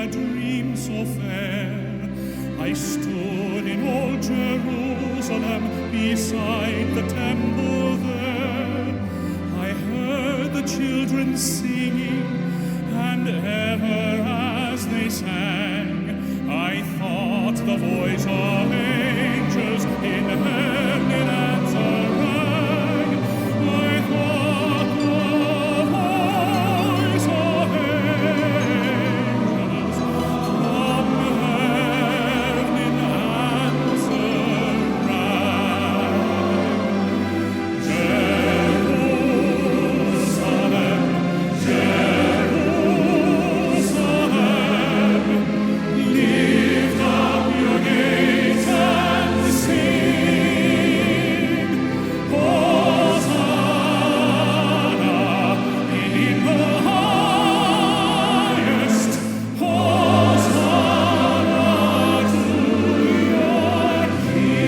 a dream so fair. I stood in old Jerusalem beside the temple there. I heard the children singing, and ever as they sang, I thought the voice of angels in heaven in answer rang. I thought the voice of angels from heaven in answer rang. Jerusalem, Jerusalem, lift up your gates and sing, Hosanna in the highest, Hosanna to your King.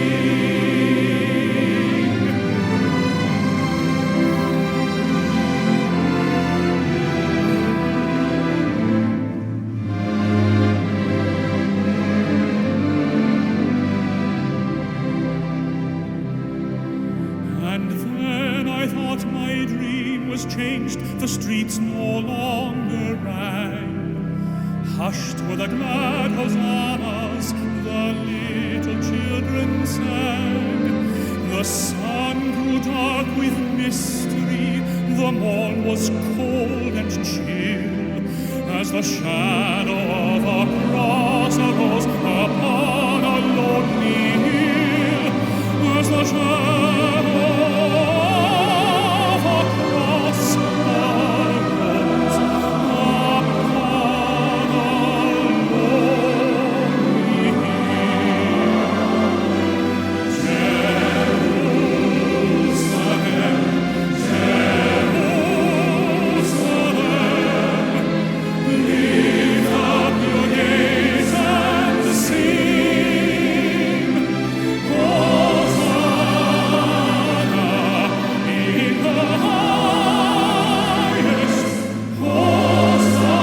And then I thought my dream was changed, the streets no longer rang. Hushed were the glad hosannas, the little children sang. The sun grew dark with mystery, the morn was cold and chill, as the shadow of a cross arose upon a lonely hill. As the shadow of a cross arose upon a lonely hill. Jerusalem, Jerusalem, lift up your gates and sing, Hosanna in the highest, Hosanna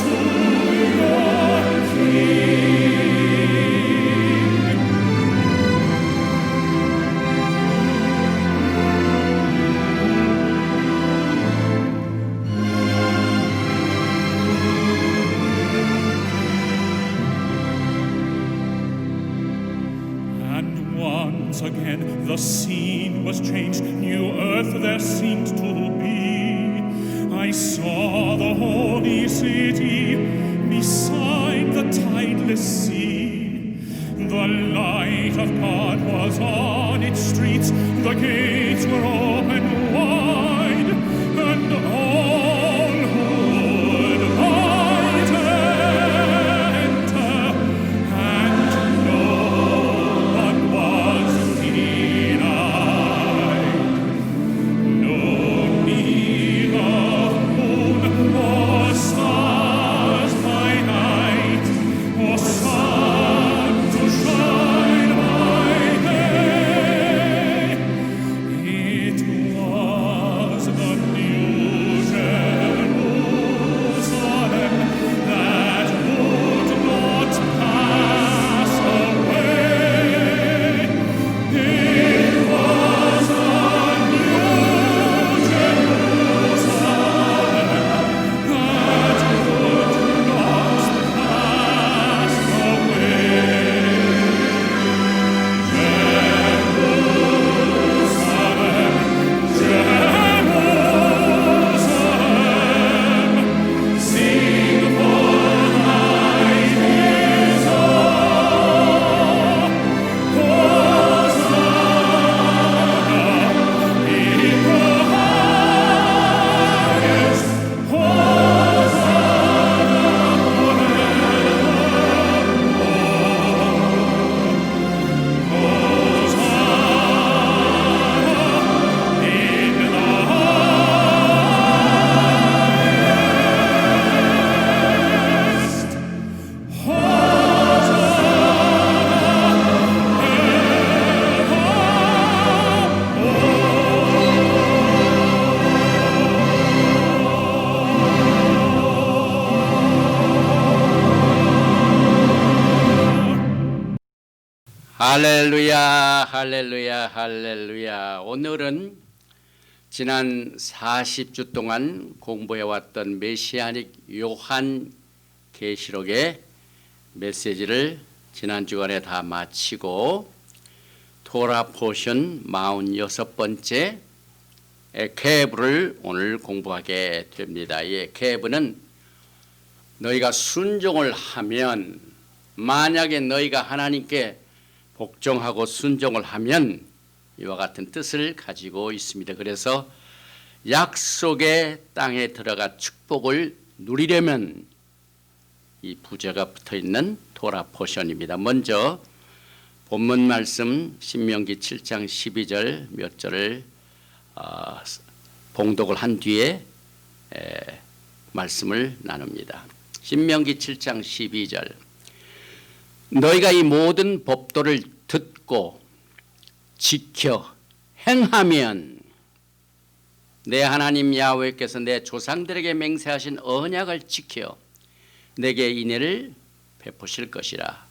to your King. And once again the scene was changed, new earth there seemed to be. I saw the holy city beside the tideless sea. The light of God was on its streets, the gates were open wide, and all who would might enter, and no one was denied. No need of moon or stars by night, or sun to shine by day. 할렐루야, 할렐루야, 할렐루야. 오늘은 지난 40주 동안 공부해왔던 메시아닉 요한 계시록의 메시지를 지난 주간에 다 마치고 토라 포션 46번째 에케브를 오늘 공부하게 됩니다. 이 에케브는 너희가 순종을 하면, 만약에 너희가 하나님께 복종하고 순종을 하면 이와 같은 뜻을 가지고 있습니다. 그래서 약속의 땅에 들어가 축복을 누리려면 이 부제가 붙어있는 토라 포션입니다. 먼저 본문 말씀 신명기 7장 12절 몇 절을 봉독을 한 뒤에 말씀을 나눕니다. 신명기 7장 12절 너희가 이 모든 법도를 듣고 지켜 행하면 내 하나님 야훼께서 내 조상들에게 맹세하신 언약을 지켜 내게 인애를 베푸실 것이라.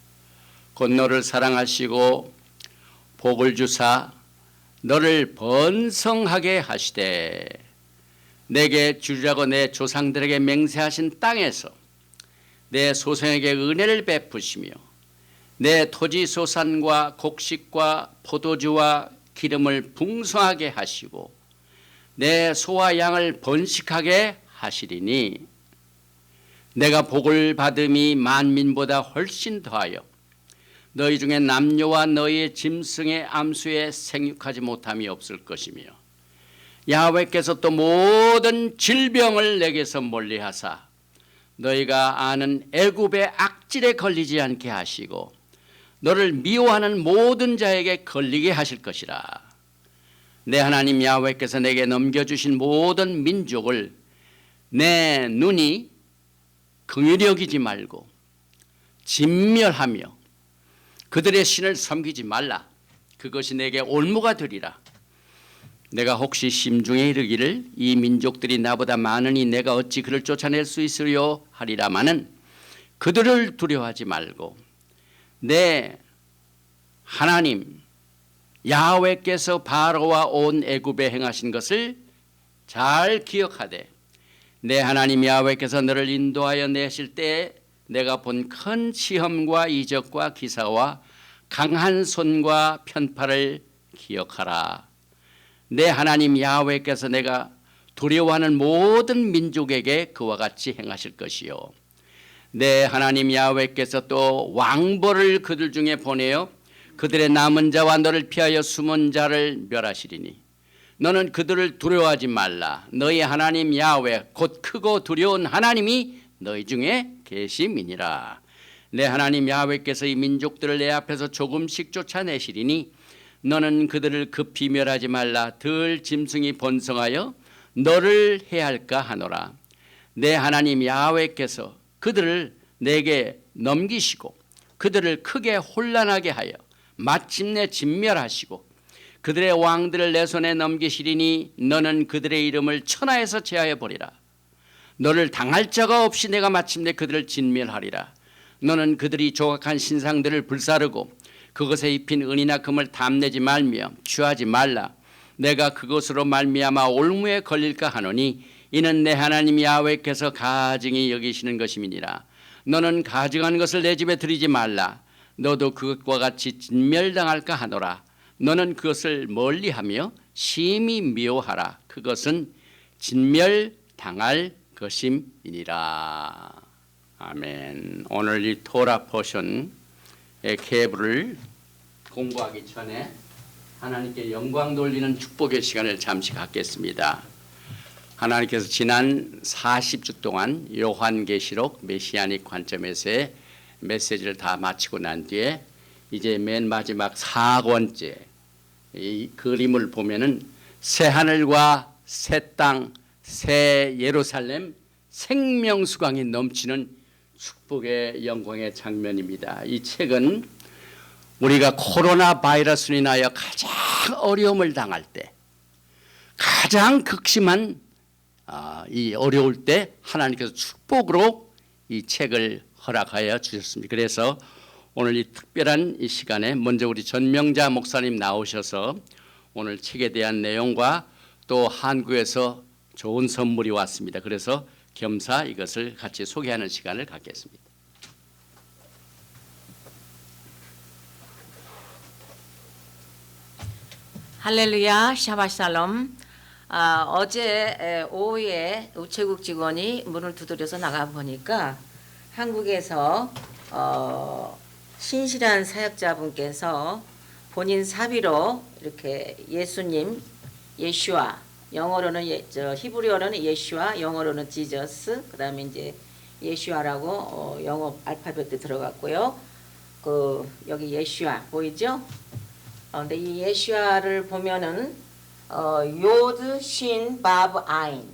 곧 너를 사랑하시고 복을 주사 너를 번성하게 하시되 내게 주리라고 내 조상들에게 맹세하신 땅에서 내 소생에게 은혜를 베푸시며 내 토지 소산과 곡식과 포도주와 기름을 풍성하게 하시고 내 소와 양을 번식하게 하시리니 내가 복을 받음이 만민보다 훨씬 더하여 너희 중에 남녀와 너희의 짐승의 암수에 생육하지 못함이 없을 것이며 야훼께서 또 모든 질병을 내게서 멀리하사 너희가 아는 애굽의 악질에 걸리지 않게 하시고 너를 미워하는 모든 자에게 걸리게 하실 것이라. 내 하나님 야훼께서 내게 넘겨주신 모든 민족을 내 눈이 긍휼히 여기지 말고 진멸하며 그들의 신을 섬기지 말라. 그것이 내게 올무가 되리라. 내가 혹시 심중에 이르기를 이 민족들이 나보다 많으니 내가 어찌 그를 쫓아낼 수 있으려 하리라마는 그들을 두려워하지 말고 내 하나님 야훼께서 바로와 온 애굽에 행하신 것을 잘 기억하되 내 하나님 야훼께서 너를 인도하여 내실 때에 내가 본 큰 시험과 이적과 기사와 강한 손과 편팔을 기억하라. 내 하나님 야훼께서 내가 두려워하는 모든 민족에게 그와 같이 행하실 것이요 내 하나님 야훼께서 또 왕벌을 그들 중에 보내어 그들의 남은 자와 너를 피하여 숨은 자를 멸하시리니 너는 그들을 두려워하지 말라. 너희 하나님 야훼 곧 크고 두려운 하나님이 너희 중에 계심이니라. 내 하나님 야훼께서 이 민족들을 내 앞에서 조금씩 쫓아내시리니 너는 그들을 급히 멸하지 말라. 들 짐승이 번성하여 너를 해할까 하노라. 내 하나님 야훼께서 그들을 내게 넘기시고 그들을 크게 혼란하게 하여 마침내 진멸하시고 그들의 왕들을 내 손에 넘기시리니 너는 그들의 이름을 천하에서 제하여 버리라. 너를 당할 자가 없이 내가 마침내 그들을 진멸하리라. 너는 그들이 조각한 신상들을 불사르고 그것에 입힌 은이나 금을 탐내지 말며 취하지 말라. 내가 그것으로 말미암아 올무에 걸릴까 하노니 이는 내 하나님 야훼께서 가증히 여기시는 것임이니라. 너는 가증한 것을 내 집에 들이지 말라. 너도 그것과 같이 진멸당할까 하노라. 너는 그것을 멀리하며 심히 미워하라. 그것은 진멸당할 것임이니라. 아멘. 오늘 이 토라 포션 에케브를 공부하기 전에 하나님께 영광 돌리는 축복의 시간을 잠시 갖겠습니다. 하나님께서 지난 40주 동안 요한계시록 메시아닉 관점에서의 메시지를 다 마치고 난 뒤에 이제 맨 마지막 4권째 이 그림을 보면은 새 하늘과 새 땅, 새 예루살렘 생명수강이 넘치는 축복의 영광의 장면입니다. 이 책은 우리가 코로나 바이러스로 인하여 가장 어려움을 당할 때, 가장 극심한 이 어려울 때 하나님께서 축복으로 이 책을 허락하여 주셨습니다. 그래서 오늘 이 특별한 이 시간에 먼저 우리 전명자 목사님 나오셔서 오늘 책에 대한 내용과 또 한국에서 좋은 선물이 왔습니다. 그래서 겸사 이것을 같이 소개하는 시간을 갖겠습니다. 할렐루야, 샤바샬롬. 어제 오후에 우체국 직원이 문을 두드려서 나가 보니까 한국에서 신실한 사역자분께서 본인 사비로 이렇게 예수님, 예슈아, 영어로는 히브리어로는 예슈아, 영어로는 지저스, 그다음에 이제 예슈아라고 영어 알파벳도 들어갔고요. 여기 예슈아 보이죠? 근데 이 예슈아를 보면은 요드, 신, 바브, 아인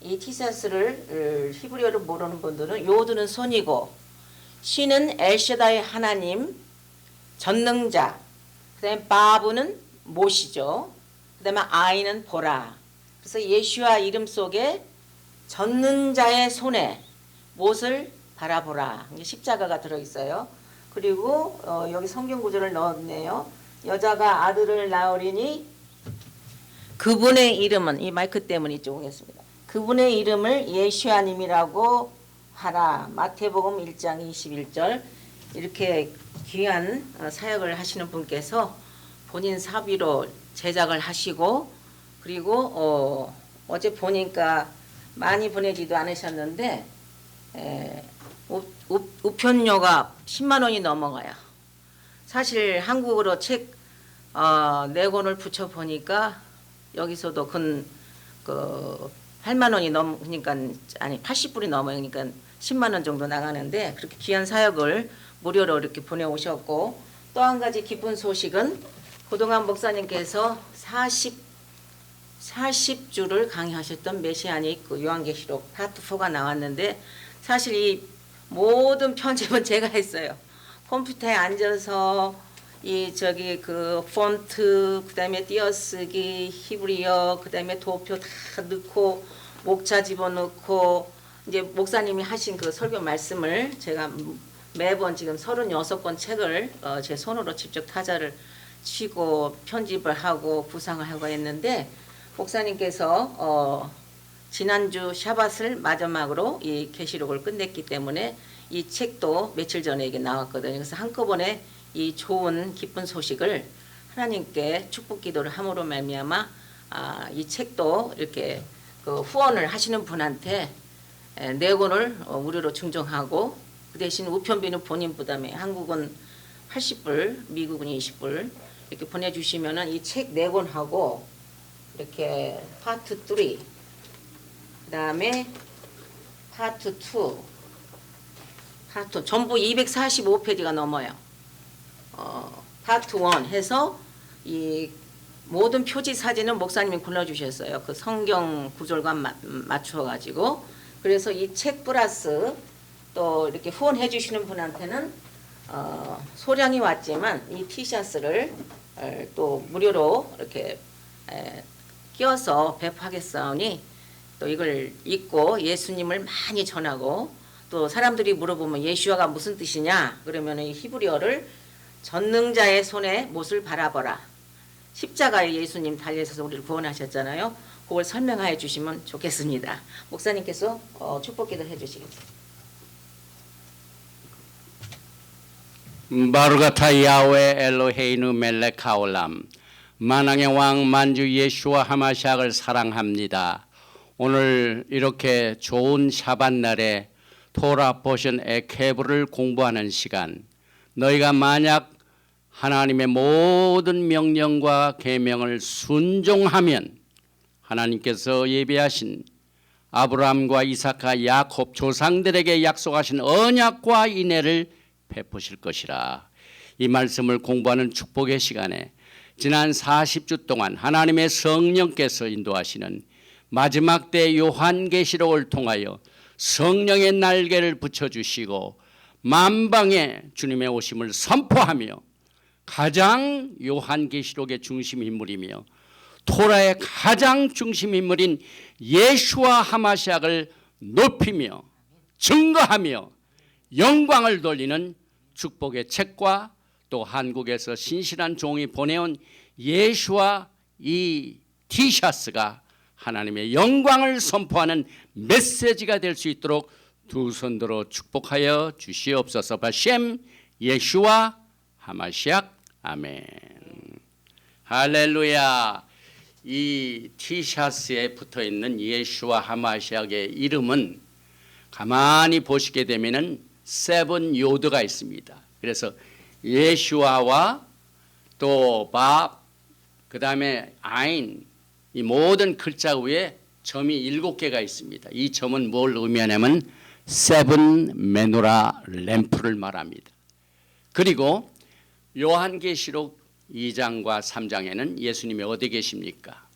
이 티셔츠를 히브리어를 모르는 분들은 요드는 손이고 신은 엘샤다의 하나님 전능자, 그다음에 바브는 못이죠. 그다음에 아인은 보라. 그래서 예슈아 이름 속에 전능자의 손에 못을 바라보라. 십자가가 들어 있어요. 그리고 여기 성경 구절을 넣었네요. 여자가 아들을 낳으리니 그분의 이름은 이 마이크 때문에 이쪽 오겠습니다. 그분의 이름을 예슈아님이라고 하라. 마태복음 1장 21절. 이렇게 귀한 사역을 하시는 분께서 본인 사비로 제작을 하시고 그리고 어제 보니까 많이 보내지도 않으셨는데 우편료가 10만 원이 넘어가요. 사실 한국어로 책 4권을 붙여 보니까 여기서도 그 8만 원이 넘으니까 아니 80불이 넘으니까 10만 원 정도 나가는데 그렇게 귀한 사역을 무료로 이렇게 보내오셨고 또 한 가지 기쁜 소식은 고동환 목사님께서 40주를 강의하셨던 메시아닉 요한계시록 파트 4가 나왔는데 사실 이 모든 편집은 제가 했어요. 컴퓨터에 앉아서 그 폰트, 그다음에 띄어쓰기, 히브리어, 그다음에 도표 다 넣고 목차 집어넣고 이제 목사님이 하신 그 설교 말씀을 제가 매번 지금 36권 책을 제 손으로 직접 타자를 치고 편집을 하고 구상을 하고 했는데 목사님께서 지난주 샤밧을 마지막으로 이 계시록을 끝냈기 때문에 이 책도 며칠 전에 이게 나왔거든요. 그래서 한꺼번에 이 좋은 기쁜 소식을 하나님께 축복 기도를 함으로 말미암아 이 책도 이렇게 그 후원을 하시는 분한테 4권을 무료로 증정하고 그 대신 우편비는 본인 부담에 한국은 80불, 미국은 20불 이렇게 보내주시면은 이 책 4권하고 이렇게 파트 3, 그다음에 파트 2, 전부 245페이지가 넘어요. 파트 1 해서 이 모든 표지 사진은 목사님이 골라주셨어요. 그 성경 구절과 맞춰가지고. 그래서 이 책 플러스 또 이렇게 후원해 주시는 분한테는 소량이 왔지만 이 티셔츠를 또 무료로 이렇게 끼워서 배포하겠사오니 또 이걸 입고 예수님을 많이 전하고 또 사람들이 물어보면 예슈아가 무슨 뜻이냐 그러면 이 히브리어를 전능자의 손에 못을 바라보라. 십자가에 예수님 달려서 우리를 구원하셨잖아요. 그걸 설명해 주시면 좋겠습니다. 목사님께서 축복기도 해주시겠습니다. 바르가타 야훼 엘로헤이누 멜렉 하올람. 만왕의 왕 만주 예슈아 하마시아를 사랑합니다. 오늘 이렇게 좋은 샤밧 날에 토라 포션 에케브를 공부하는 시간, 너희가 만약 하나님의 모든 명령과 계명을 순종하면 하나님께서 예비하신 아브라함과 이삭과 야곱 조상들에게 약속하신 언약과 인애를 베푸실 것이라. 이 말씀을 공부하는 축복의 시간에 지난 40주 동안 하나님의 성령께서 인도하시는 마지막 때 요한계시록을 통하여 성령의 날개를 붙여주시고 만방에 주님의 오심을 선포하며 가장 요한계시록의 중심 인물이며 토라의 가장 중심 인물인 예슈아 하마시아를 높이며 증거하며 영광을 돌리는 축복의 책과 또 한국에서 신실한 종이 보내온 예수와 이 티셔츠가 하나님의 영광을 선포하는 메시지가 될 수 있도록 두 손들어 축복하여 주시옵소서. 바셈 예수와 하마시약 아멘. 할렐루야. 이 티셔츠에 붙어있는 예수와 하마시약의 이름은 가만히 보시게 되면은 세븐 요드가 있습니다. 그래서 예수와와 또 밥, 그 다음에 아인, 이 모든 글자 위에 점이 7개가 있습니다. 이 점은 뭘 의미하냐면 세븐 메노라 램프를 말합니다. 그리고 요한계시록 2장과 3장에는 예수님이 어디 계십니까?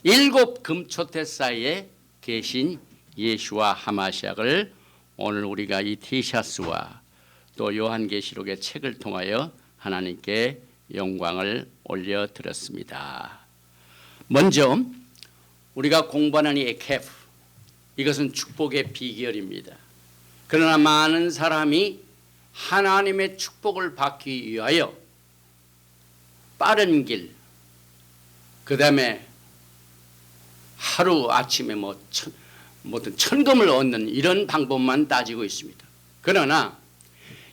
7 금초대 사이에 계신 예수와 하마시약을 오늘 우리가 이 티셔츠와 또 요한계시록의 책을 통하여 하나님께 영광을 올려드렸습니다. 먼저 우리가 공부하는 이 에케프, 이것은 축복의 비결입니다. 그러나 많은 사람이 하나님의 축복을 받기 위하여 빠른 길, 그 다음에 하루 아침에 뭐든 천금을 얻는 이런 방법만 따지고 있습니다. 그러나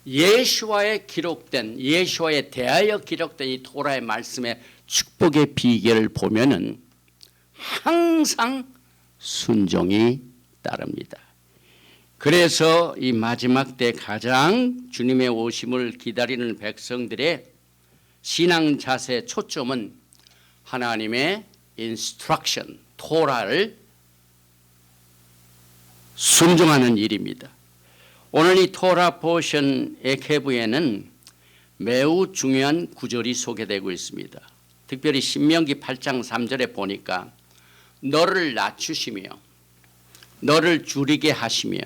예수와의 대하여 기록된 이 토라의 말씀의 축복의 비결을 보면은 항상 순종이 따릅니다. 그래서 이 마지막 때 가장 주님의 오심을 기다리는 백성들의 신앙 자세의 초점은 하나님의 인스트럭션, 토라를 순종하는 일입니다. 오늘 이 토라 포션 에케브에는 매우 중요한 구절이 소개되고 있습니다. 특별히 신명기 8장 3절에 보니까 너를 낮추시며 너를 줄이게 하시며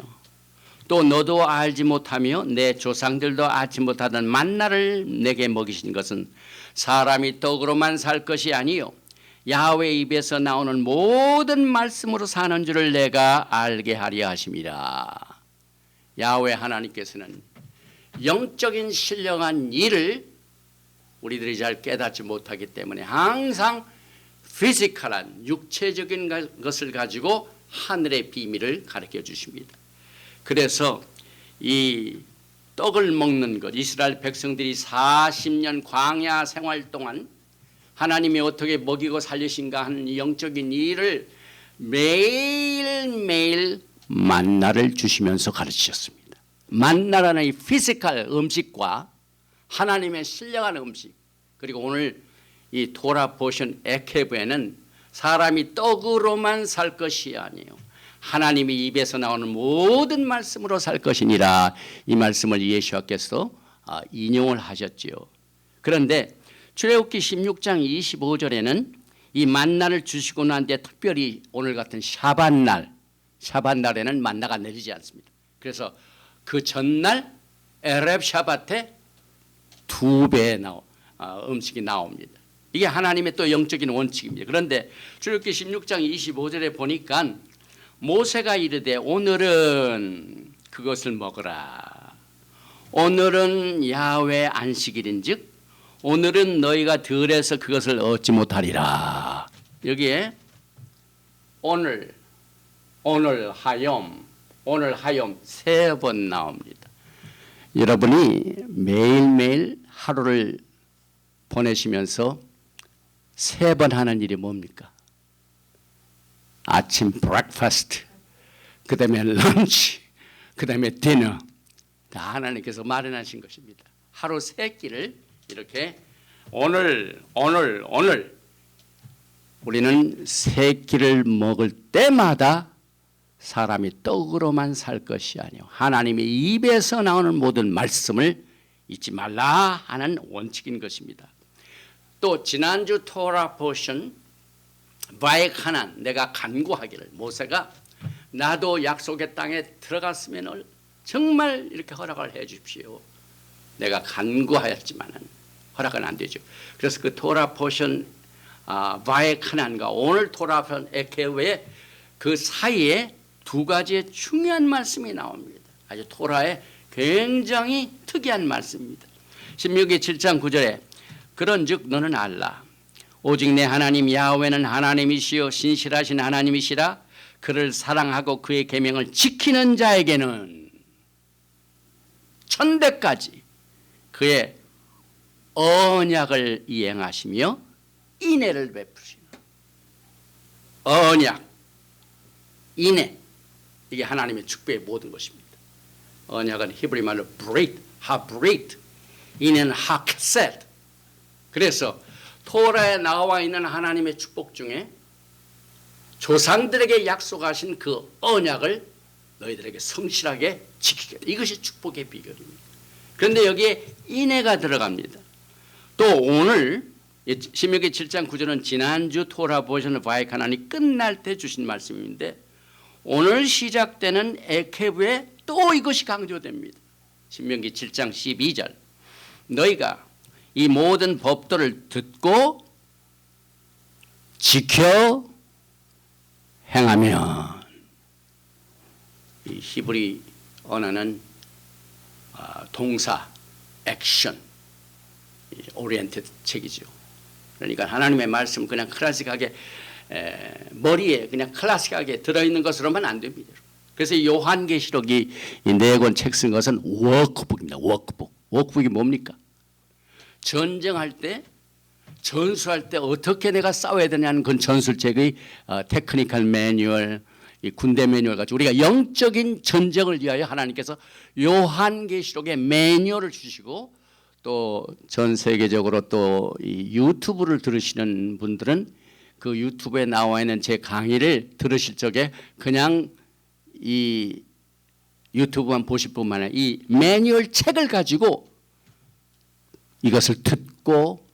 또 너도 알지 못하며 내 조상들도 알지 못하던 만나를 내게 먹이신 것은 사람이 떡으로만 살 것이 아니요 야훼 입에서 나오는 모든 말씀으로 사는 줄을 내가 알게 하려 하심이라. 야훼 하나님께서는 영적인 신령한 일을 우리들이 잘 깨닫지 못하기 때문에 항상 피지컬한 육체적인 것을 가지고 하늘의 비밀을 가르쳐 주십니다. 그래서 이 떡을 먹는 것, 이스라엘 백성들이 40년 광야 생활 동안 하나님이 어떻게 먹이고 살리신가 하는 영적인 일을 매일매일 만나를 주시면서 가르치셨습니다. 만나라는 이 피지컬 음식과 하나님의 신령한 음식, 그리고 오늘 이 토라 포션 에케브에는 사람이 떡으로만 살 것이 아니에요. 하나님이 입에서 나오는 모든 말씀으로 살 것이니라. 이 말씀을 예수께서 인용을 하셨지요. 그런데 출애굽기 16장 25절에는 이 만나를 주시고 난 뒤에 특별히 오늘 같은 샤밧날에는 만나가 내리지 않습니다. 그래서 그 전날 에렙 샤밧에 2배의 음식이 나옵니다. 이게 하나님의 또 영적인 원칙입니다. 그런데 출애굽기 16장 25절에 보니까 모세가 이르되 오늘은 그것을 먹으라. 오늘은 야훼 안식일인즉 오늘은 너희가 들에서 그것을 얻지 못하리라. 여기에 오늘 하염 3번 나옵니다. 여러분이 매일매일 하루를 보내시면서 3번 하는 일이 뭡니까? 아침 브렉퍼스트, 그 다음에 런치, 그 다음에 디너, 다 하나님께서 마련하신 것입니다. 하루 3끼를 이렇게 오늘 우리는 3끼를 먹을 때마다 사람이 떡으로만 살 것이 아니요 하나님의 입에서 나오는 모든 말씀을 잊지 말라 하는 원칙인 것입니다. 또 지난주 토라 포션 바에카난, 내가 간구하기를, 모세가 나도 약속의 땅에 들어갔으면 정말 이렇게 허락을 해 주십시오. 내가 간구하였지만은 허락은 안 되죠. 그래서 그 토라 포션 바에카난과 오늘 토라 포션 에케브의 그 사이에 2가지의 중요한 말씀이 나옵니다. 아주 토라의 굉장히 특이한 말씀입니다. 신명기 7장 9절에 그런즉 너는 알라 오직 내 하나님 야훼는 하나님이시요 신실하신 하나님이시라 그를 사랑하고 그의 계명을 지키는 자에게는 천대까지 그의 언약을 이행하시며 인애를 베푸시는 언약, 인애 이게 하나님의 축복의 모든 것입니다. 언약은 히브리 말로 브레이트, 하브레이트, 인애는 하켓셋. 그래서 토라에 나와 있는 하나님의 축복 중에 조상들에게 약속하신 그 언약을 너희들에게 성실하게 지키겠다. 이것이 축복의 비결입니다. 그런데 여기에 인애가 들어갑니다. 또 오늘 신명기 7장 9절은 지난주 토라 보셔는 바이카난이 끝날 때 주신 말씀인데 오늘 시작되는 에케브에 또 이것이 강조됩니다. 신명기 7장 12절 너희가 이 모든 법도를 듣고 지켜 행하면 이 히브리 언어는 동사, 액션 오리엔티드 책이죠. 그러니까 하나님의 말씀 그냥 클래식하게 머리에 그냥 클래식하게 들어있는 것으로만 안 됩니다. 그래서 요한계시록이 이 네 권 책 쓴 것은 워크북입니다. 워크북. 워크북이 뭡니까? 전쟁할 때 전수할 때 어떻게 내가 싸워야 되냐는 그런 전술책의 테크니컬 매뉴얼, 이 군대 매뉴얼 가지고 우리가 영적인 전쟁을 위하여 하나님께서 요한계시록의 매뉴얼을 주시고 또 전 세계적으로 또 이 유튜브를 들으시는 분들은 그 유튜브에 나와 있는 제 강의를 들으실 적에 그냥 이 유튜브만 보실 뿐만 아니라 이 매뉴얼 책을 가지고 이것을 듣고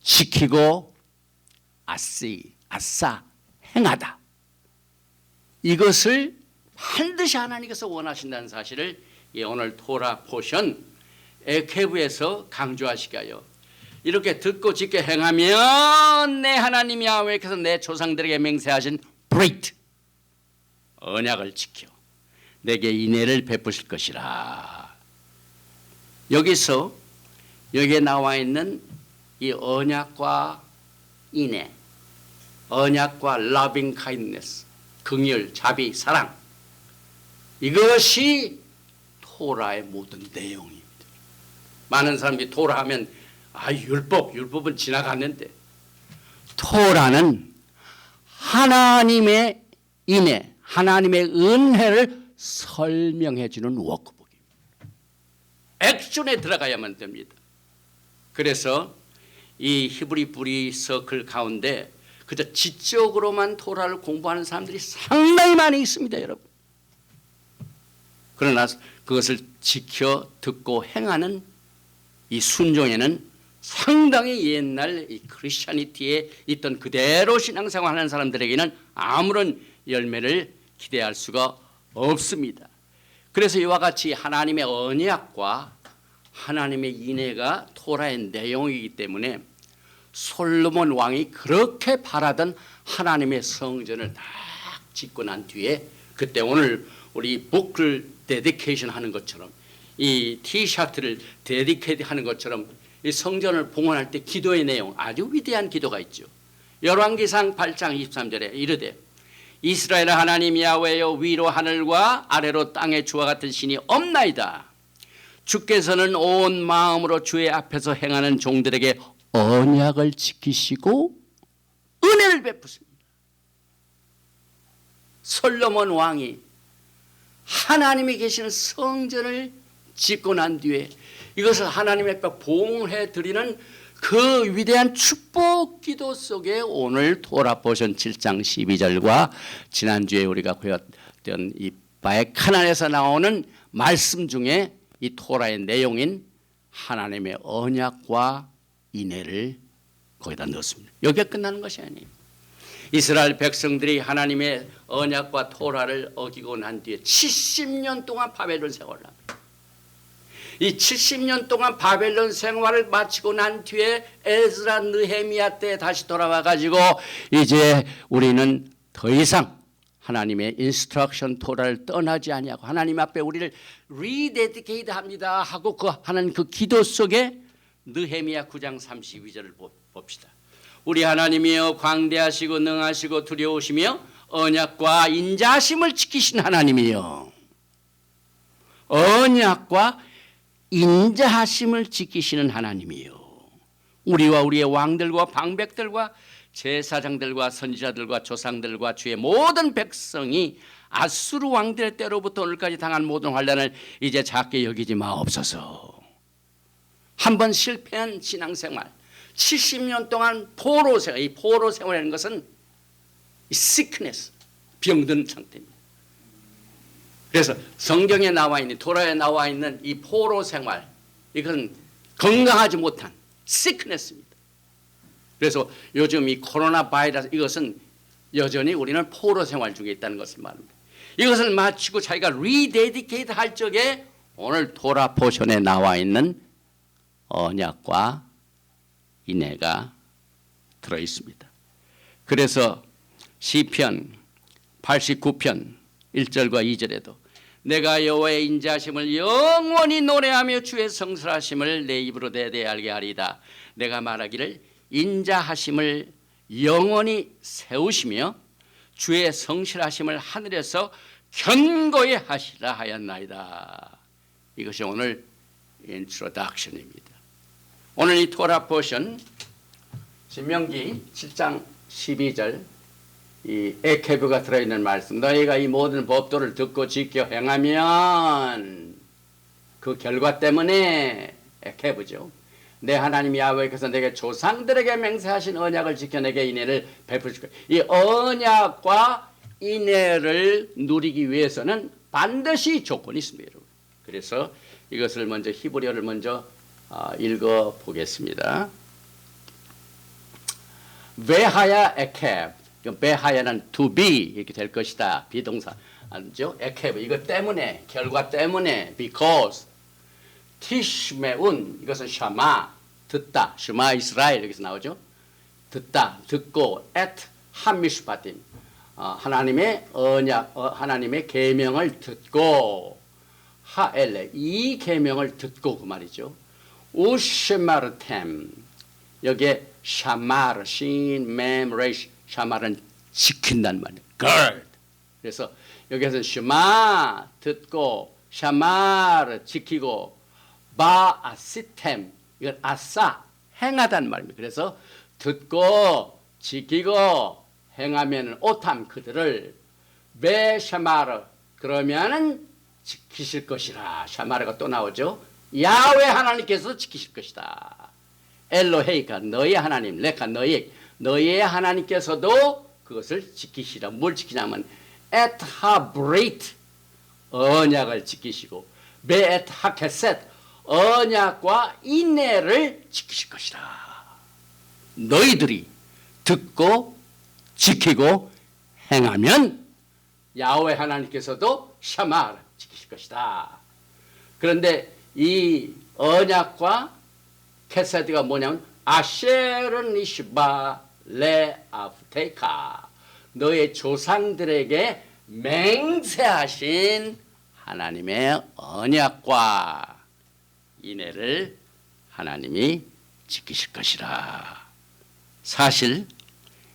지키고 아싸 행하다. 이것을 반드시 하나님께서 원하신다는 사실을 이 오늘 토라 포션 에케브에서 강조하시게 하여 이렇게 듣고 지켜 행하면 내 하나님 야훼께서 내 조상들에게 맹세하신 브레이트 언약을 지켜 내게 인애를 베푸실 것이라. 여기서 여기에 나와 있는 이 언약과 인애, 언약과 loving kindness, 긍휼, 자비, 사랑 이것이 토라의 모든 내용입니다. 많은 사람들이 토라 하면 율법은 지나갔는데 토라는 하나님의 인애, 하나님의 은혜를 설명해 주는 워크북입니다. 액션에 들어가야만 됩니다. 그래서 이 히브리 뿌리 서클 가운데 그저 지적으로만 토라를 공부하는 사람들이 상당히 많이 있습니다, 여러분. 그러나 그것을 지켜 듣고 행하는 이 순종에는 상당히 옛날 이 크리스찬이티에 있던 그대로 신앙생활하는 사람들에게는 아무런 열매를 기대할 수가 없습니다. 그래서 이와 같이 하나님의 언약과 하나님의 인애가 토라의 내용이기 때문에 솔로몬 왕이 그렇게 바라던 하나님의 성전을 다 짓고 난 뒤에 그때 오늘 우리 북글 데디케이션 하는 것처럼 이 티셔츠를 데디케이트 하는 것처럼 이 성전을 봉헌할 때 기도의 내용 아주 위대한 기도가 있죠. 열왕기상 8장 23절에 이르되 이스라엘 하나님 야훼여 위로 하늘과 아래로 땅에 주와 같은 신이 없나이다. 주께서는 온 마음으로 주의 앞에서 행하는 종들에게 언약을 지키시고 은혜를 베푸십니다. 솔로몬 왕이 하나님이 계시는 성전을 짓고 난 뒤에 이것을 하나님의 앞에 봉헌해 드리는 그 위대한 축복 기도 속에 오늘 토라 포션 7장 12절과 지난주에 우리가 배웠던 이 바에카난에서 나오는 말씀 중에 이 토라의 내용인 하나님의 언약과 인애를 거기다 넣었습니다. 여기에 끝나는 것이 아니에요. 이스라엘 백성들이 하나님의 언약과 토라를 어기고 난 뒤에 70년 동안 바벨론 생활을 합니다. 이 70년 동안 바벨론 생활을 마치고 난 뒤에 에스라 느헤미야 때 다시 돌아와 가지고 이제 우리는 더 이상 하나님의 인스트럭션 토라를 떠나지 아니하고 하나님 앞에 우리를 리데디케이트 합니다 하고 그 하는 그 기도 속에 느헤미야 9장 32절을 봅시다. 우리 하나님이여 광대하시고 능하시고 두려우시며 언약과 인자하심을 지키신 하나님이여, 언약과 인자하심을 지키시는 하나님이요, 우리와 우리의 왕들과 방백들과 제사장들과 선지자들과 조상들과 주의 모든 백성이 아수르 왕들의 때로부터 오늘까지 당한 모든 환난을 이제 작게 여기지 마옵소서. 한번 실패한 신앙생활, 70년 동안 포로 생활, 이 포로 생활이라는 것은 sickness, 병든 상태입니다. 그래서 성경에 나와 있는, 토라에 나와 있는 이 포로 생활, 이건 건강하지 못한 sickness입니다. 그래서 요즘 이 코로나 바이러스, 이것은 여전히 우리는 포로 생활 중에 있다는 것을 말합니다. 이것을 마치고 자기가 리데디케이트 할 적에 오늘 토라 포션에 나와 있는 언약과 인애가 들어 있습니다. 그래서 시편 89편 1절과 2절에도 내가 여호와의 인자하심을 영원히 노래하며 주의 성실하심을 내 입으로 대대히 알게 하리이다. 내가 말하기를 인자하심을 영원히 세우시며 주의 성실하심을 하늘에서 견고히 하시라 하였나이다. 이것이 오늘 인트로덕션입니다. 오늘 이 토라 포션 신명기 7장 12절 이 에케브가 들어있는 말씀, 너희가 이 모든 법도를 듣고 지켜 행하면 그 결과 때문에 에케브죠. 내 하나님 야훼께서 내게 조상들에게 맹세하신 언약을 지켜 내게 인애를 베푸실 거예요. 이 언약과 인애를 누리기 위해서는 반드시 조건이 있습니다. 여러분. 그래서 이것을 먼저 히브리어를 먼저 읽어 보겠습니다. 베하야 에케브, 베하야는 to be 이렇게 될 것이다. 비동사 아니죠? 에케브 이것 때문에, 결과 때문에, because 티시메운 이것은 샤마 듣다, 샤마 이스라엘 여기서 나오죠. 듣다, 듣고 et 하미슈바팀 하나님의 언약, 하나님의 계명을 듣고 하엘레 이 계명을 듣고 그 말이죠. 우쉐마르템 여기에 샤마르 신 mem레시 샤마르는 지킨다는 말이에요. guard. 그래서 여기에서 샤마 듣고 샤마르 지키고 바아시템 이건 아싸 행하다는 말입니다. 그래서 듣고 지키고 행하면 오탐 그들을 베샤마르 그러면은 지키실 것이라. 샤마르가 또 나오죠. 야훼 하나님께서 지키실 것이다. 엘로헤이가 너희 하나님, 레카 너희의 하나님께서도 그것을 지키시라. 뭘 지키냐면 et habrit 언약을 지키시고 베et hakeset 언약과 인애를 지키실 것이다. 너희들이 듣고 지키고 행하면 야훼 하나님께서도 샤마를 지키실 것이다. 그런데 이 언약과 케세드가 뭐냐면 아셰르 니시바 레 아프테카 너의 조상들에게 맹세하신 하나님의 언약과 인애를 하나님이 지키실 것이라. 사실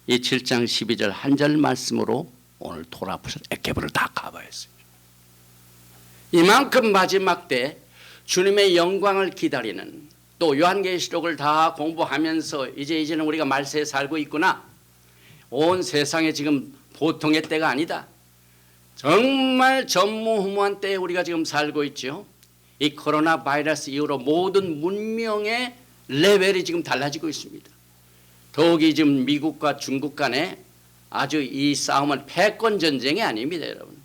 이 7장 12절 한 절 말씀으로 오늘 토라포션 에케브를 다 커버했어요. 이만큼 마지막 때 주님의 영광을 기다리는, 또 요한계시록을 다 공부하면서 이제는 우리가 말세에 살고 있구나. 온 세상에 지금 보통의 때가 아니다. 정말 전무후무한 때에 우리가 지금 살고 있죠. 이 코로나 바이러스 이후로 모든 문명의 레벨이 지금 달라지고 있습니다. 더욱이 지금 미국과 중국 간에 아주 이 싸움은 패권 전쟁이 아닙니다, 여러분.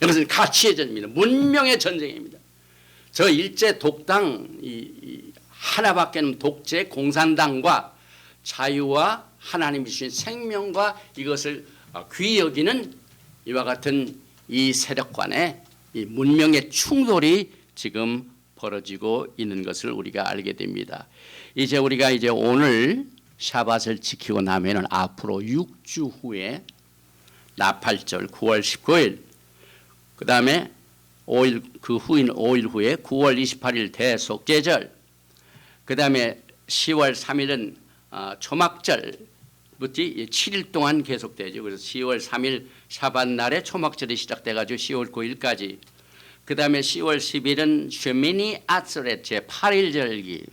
이것은 가치의 전쟁입니다. 문명의 전쟁입니다. 저 일제 독당 하나밖에 없는 독재 공산당과 자유와 하나님이 주신 생명과 이것을 귀히 여기는 이와 같은 이 세력 간의 이 문명의 충돌이 지금 벌어지고 있는 것을 우리가 알게 됩니다. 이제 우리가 오늘 샤밧을 지키고 나면은 앞으로 6주 후에 나팔절 9월 19일, 그 다음에 5일 그 후인 5일 후에 9월 28일 대속죄절, 그 다음에 10월 3일은 초막절, 7일 동안 계속되죠. 그래서 10월 3일 샤밧 날에 초막절이 시작돼가지고 10월 9일까지. 그 다음에 10월 10일은 쉐미니 아츠렛 제8일 절기.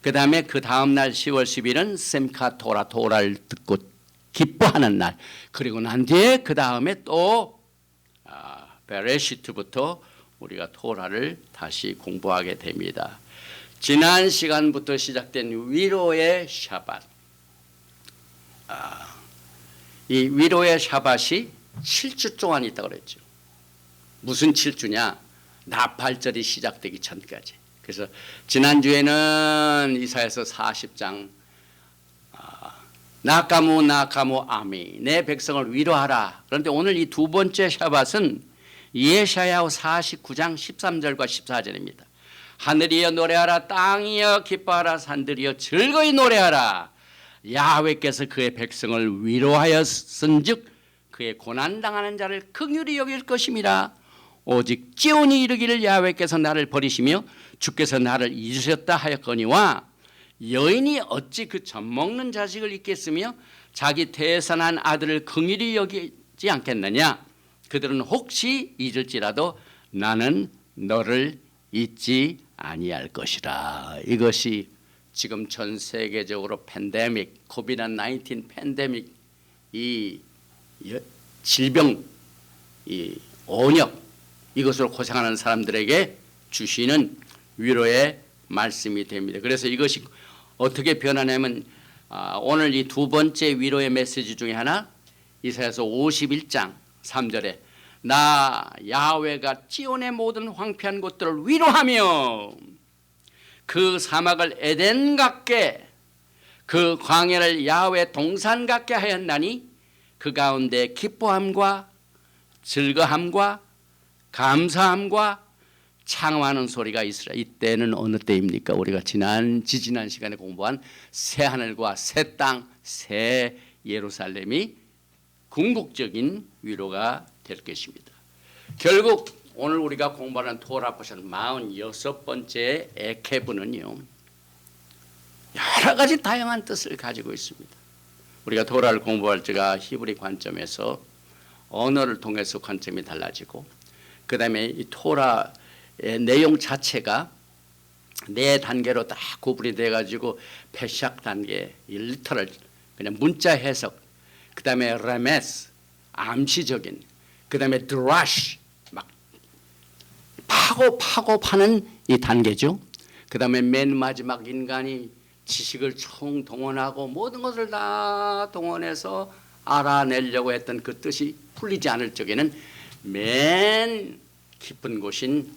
그 다음에 그 다음 날 10월 10일은 셈카 토라, 토라를 듣고 기뻐하는 날. 그리고 난 뒤에 그 다음에 또 베레시트부터 우리가 토라를 다시 공부하게 됩니다. 지난 시간부터 시작된 위로의 샤밧. 이 위로의 샤밧이 7주 동안 있다고 그랬죠. 무슨 7주냐? 나팔절이 시작되기 전까지. 그래서 지난주에는 이사야서 40장 나카무 나카무 아미, 내 백성을 위로하라. 그런데 오늘 이 두 번째 샤밧은 예샤야후 49장 13절과 14절입니다. 하늘이여 노래하라, 땅이여 기뻐하라, 산들이여 즐거이 노래하라. 야훼께서 그의 백성을 위로하였은즉 그의 고난당하는 자를 긍휼히 여길 것임이라. 오직 찌온이 이르기를 야훼께서 나를 버리시며 주께서 나를 잊으셨다 하였거니와 여인이 어찌 그 젖먹는 자식을 잊겠으며 자기 태산한 아들을 긍휼히 여기지 않겠느냐. 그들은 혹시 잊을지라도 나는 너를 잊지 아니할 것이라. 이것이 지금 전 세계적으로 팬데믹, 코비드-19 팬데믹, 이 질병, 이 온역, 이것으로 고생하는 사람들에게 주시는 위로의 말씀이 됩니다. 그래서 이것이 어떻게 변하냐면 오늘 이 두 번째 위로의 메시지 중에 하나, 이사야서 51장 3절에 나 야훼가 찌온의 모든 황폐한 곳들을 위로하며 그 사막을 에덴 같게 그 광야를 야훼 동산 같게 하였나니 그 가운데 기뻐함과 즐거함과 감사함과 창화하는 소리가 있으라. 이때는 어느 때입니까? 우리가 지난 시간에 공부한 새 하늘과 새 땅, 새 예루살렘이 궁극적인 위로가 될 것입니다. 결국 오늘 우리가 공부하는 토라 포션 46번째 에케브는요, 여러 가지 다양한 뜻을 가지고 있습니다. 우리가 토라를 공부할 때가 히브리 관점에서 언어를 통해서 관점이 달라지고, 그 다음에 이 토라의 내용 자체가 네 단계로 다 구분이 돼가지고 페샥 단계, 리터럴, 그냥 문자 해석, 그 다음에 레메스, 암시적인, 그 다음에 드라쉬, 막 파고 파는 이 단계죠. 그 다음에 맨 마지막 인간이 지식을 총동원하고 모든 것을 다 동원해서 알아내려고 했던 그 뜻이 풀리지 않을 적에는 맨 깊은 곳인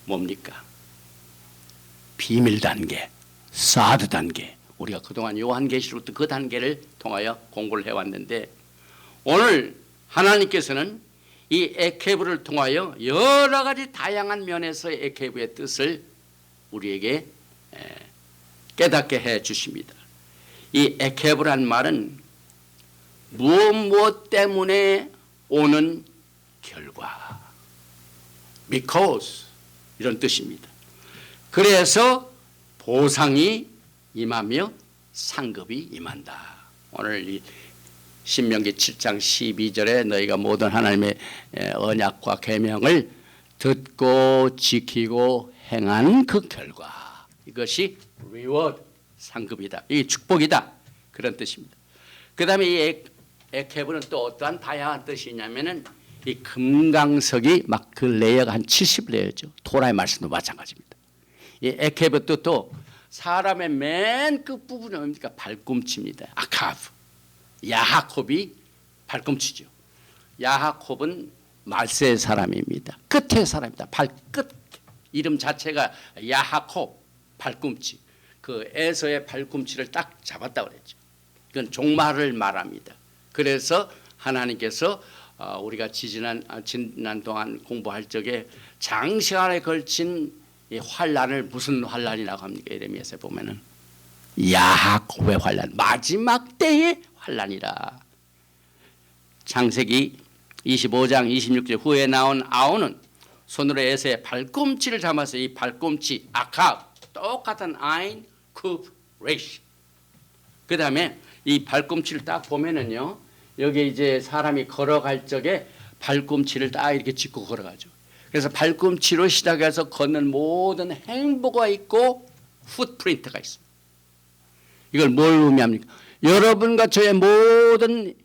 뭡니까? 비밀 단계, 사드 단계. 우리가 그동안 요한계시록부터 그 단계를 통하여 공부를 해왔는데, 오늘 하나님께서는 이 에케브를 통하여 여러 가지 다양한 면에서 에케브의 뜻을 우리에게 깨닫게 해 주십니다. 이 에케브란 말은 무엇 때문에 오는 결과, because 이런 뜻입니다. 그래서 보상이 임하며 상급이 임한다. 오늘 이 신명기 7장 12절에 너희가 모든 하나님의 언약과 계명을 듣고 지키고 행한 그 결과, 이것이 reward, 상급이다. 이게 축복이다. 그런 뜻입니다. 그 다음에 이 에케브는 또 어떠한 다양한 뜻이 있냐면은 이 금강석이 막 그 레이어가 한 70레이어죠. 토라의 말씀도 마찬가지입니다. 이 에케브 뜻도 사람의 맨 끝부분이 뭡니까? 발꿈치입니다. 아카브. 야하콥이 발꿈치죠. 야하콥은 말세의 사람입니다. 끝의 사람입니다. 발끝. 이름 자체가 야하콥, 발꿈치. 그 에서의 발꿈치를 딱 잡았다고 그랬죠. 이건 종말을 말합니다. 그래서 하나님께서 우리가 지난 동안 공부할 적에 장시간에 걸친 이 환란을 무슨 환란이라고 합니까? 예레미야서에 보면은 야하콥의 환란, 마지막 때의 환란이라. 창세기 25장 26절 후에 나온 아우는 손으로 에서의 발꿈치를 잡아서 이 발꿈치 아카 똑같은 아인 쿠브 레시. 그 다음에 이 발꿈치를 딱 보면은요, 여기 이제 사람이 걸어갈 적에 발꿈치를 딱 이렇게 짚고 걸어가죠. 그래서 발꿈치로 시작해서 걷는 모든 행보가 있고 풋프린트가 있습니다. 이걸 뭘 의미합니까? 여러분과 저의 모든